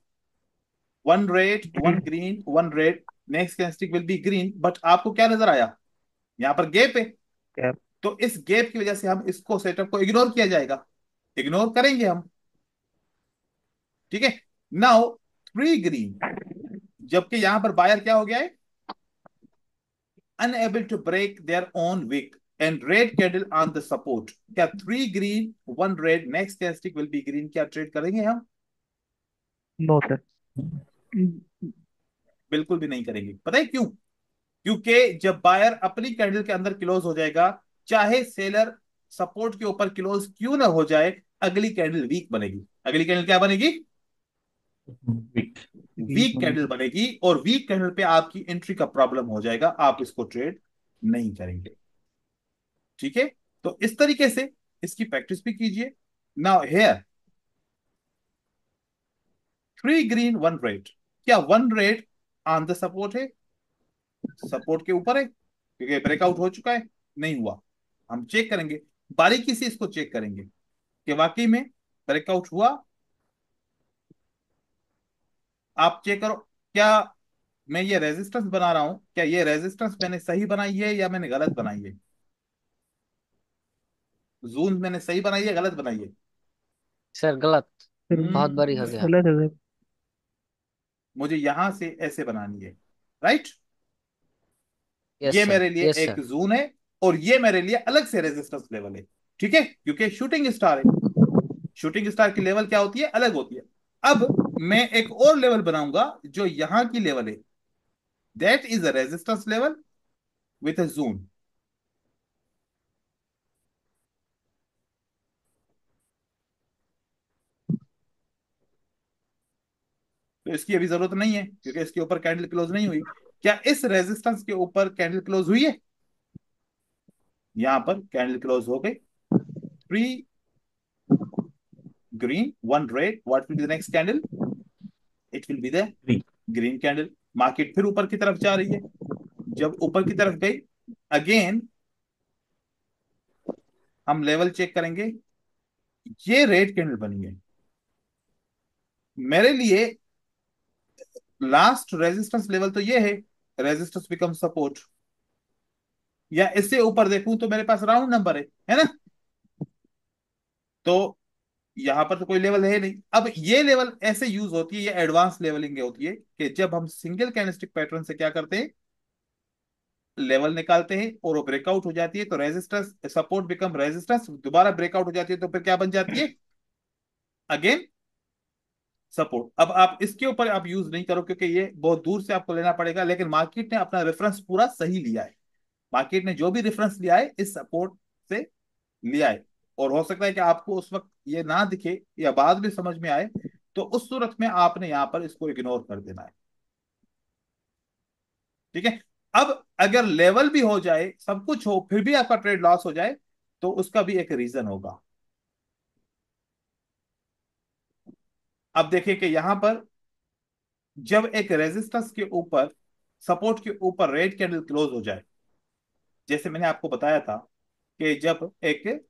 वन रेड जी। One green one red, next candlestick will be green, but आपको क्या नजर आया? यहां पर गैप है। कैप। तो इस गैप की वजह से हम इसको सेटअप को इग्नोर किया जाएगा, इग्नोर करेंगे हम। ठीक है। नाउ थ्री ग्रीन, जबकि यहां पर बायर क्या हो गया है? Unable to break their own wick and red candle on the support. क्या three green one red next candlestick will be green, क्या ट्रेड करेंगे हम? No sir. बिल्कुल भी नहीं करेंगे। पता है क्यों? क्योंकि जब बायर अपनी कैंडल के अंदर क्लोज हो जाएगा, चाहे सेलर सपोर्ट के ऊपर क्लोज क्यों ना हो जाए, अगली कैंडल वीक बनेगी। अगली कैंडल क्या बनेगी? वीक। वीक कैंडल बनेगी, और वीक कैंडल पे आपकी एंट्री का प्रॉब्लम हो जाएगा, आप इसको ट्रेड नहीं करेंगे। ठीक है। तो इस तरीके से इसकी प्रैक्टिस भी कीजिए। Now here three green one red, क्या one red on the support है? सपोर्ट के ऊपर है क्योंकि ब्रेकआउट हो चुका है, नहीं हुआ। हम चेक करेंगे, बारीकी से इसको चेक करेंगे कि वाकई में ब्रेकआउट हुआ। आप चेक करो, क्या मैं ये रेजिस्टेंस बना रहा हूं, क्या ये रेजिस्टेंस मैंने सही बनाई है या मैंने गलत बनाई है? जोन मैंने सही बनाई है गलत बनाई है? सर गलत, सर बहुत बड़ी हो गया। गलत है सर। मुझे यहां से ऐसे बनानी है, राइट? यस ये सर, मेरे लिए यस एक सर। जोन है और ये मेरे लिए अलग से रेजिस्टेंस लेवल है। ठीक है, क्योंकि शूटिंग स्टार है। शूटिंग स्टार की लेवल क्या होती है? अलग होती है। अब मैं एक और लेवल बनाऊंगा जो यहां की लेवल है, that is a resistance level with a zone. तो इसकी अभी जरूरत नहीं है क्योंकि इसके ऊपर कैंडल क्लोज नहीं हुई। क्या इस रेजिस्टेंस के ऊपर कैंडल क्लोज हुई है? यहां पर कैंडल क्लोज हो गई। Three green one red, what will be the next candle? It will be the green. Green candle. Market फिर ऊपर की तरफ जा रही है। जब ऊपर की तरफ गई, अगेन हम लेवल चेक करेंगे। ये रेड कैंडल बनी है मेरे लिए। लास्ट रेजिस्टेंस लेवल तो ये है, रेजिस्टेंस बिकम सपोर्ट। या इससे ऊपर देखूं तो मेरे पास राउंड नंबर है ना? तो यहां पर तो कोई लेवल है नहीं। अब ये लेवल ऐसे यूज होती है, ये एडवांस लेवलिंग होती है कि जब हम सिंगल कैंडलस्टिक पैटर्न से क्या करते हैं, लेवल निकालते हैं और वो ब्रेकआउट हो जाती है तो रेजिस्टेंस सपोर्ट बिकम रेजिस्टेंस, दोबारा ब्रेकआउट हो जाती है तो फिर क्या बन जाती है? Again support. अब आप इसके ऊपर आप यूज नहीं करो क्योंकि ये बहुत दूर से आपको लेना पड़ेगा, लेकिन मार्केट ने अपना रेफरेंस पूरा सही लिया है। मार्केट ने जो भी रेफरेंस लिया है इस सपोर्ट से लिया है। और हो सकता है कि आपको उस वक्त ये ना दिखे या बाद में समझ में आए, तो उस सूरत में आपने यहां पर इसको इग्नोर कर देना है। ठीक है। अब अगर लेवल भी हो जाए, सब कुछ हो, फिर भी आपका ट्रेड लॉस हो जाए, तो उसका भी एक रीजन होगा। अब देखिए कि यहां पर जब एक रेजिस्टेंस के ऊपर, सपोर्ट के ऊपर रेड कैंडल क्लोज हो जाए, जैसे मैंने आपको बताया था कि जब एक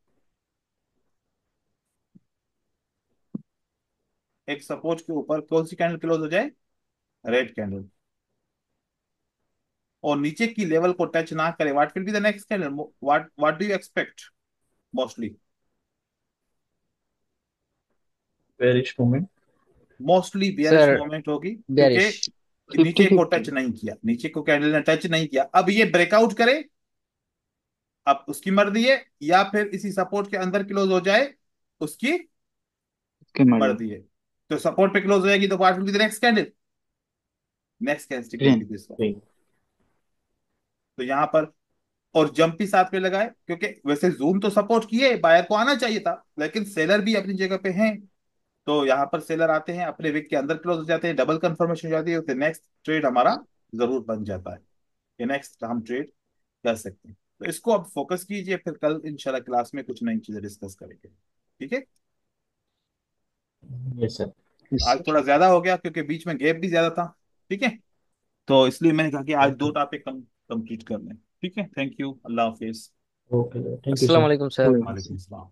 सपोर्ट के ऊपर कौन सी कैंडल क्लोज हो जाए? Red candle. और नीचे की लेवल को टच ना करे, what will be the next candle? What do you expect? Mostly bearish movement. Mostly bearish sir moment होगी क्योंकि बेरिश। फिफ्टी नीचे को फिफ्टी। टच नहीं किया, नीचे को कैंडल ने टच नहीं किया। अब ये ब्रेकआउट करे, अब उसकी मर्जी है, या फिर इसी सपोर्ट के अंदर क्लोज हो जाए, उसकी इसकी मर्जी। मर्जी है। तो सपोर्ट पे क्लोज हो जाएगी तो what will be the next candle? Next candle will green. Be this one. Green. तो यहां पर और जंप भी साथ में लगाए, क्योंकि वैसे जूम तो सपोर्ट किए, बायर को आना चाहिए था, लेकिन सेलर भी अपनी जगह पे हैं। तो यहाँ पर सेलर आते हैं, अपने विक के अंदर क्लोज हो जाते हैं, डबल कंफर्मेशन हो जाती है, तो नेक्स्ट ट्रेड हमारा जरूर बन जाता है, कि नेक्स्ट हम ट्रेड कर सकते हैं। तो इसको अब फोकस कीजिए, फिर कल इंशाल्लाह क्लास में कुछ नई चीजें डिस्कस करेंगे। ठीक है। Yes sir. आज थोड़ा ज्यादा हो गया क्योंकि बीच में गैप भी ज्यादा था। ठीक है। तो इसलिए मैंने कहा कि आज दो ओके। टॉपिक कंप्लीट कर लें। ठीक है, thank you, Allah Hafiz. Okay, thank you अस्सलाम सर। वालेकुम सर। वालेकुम सलाम।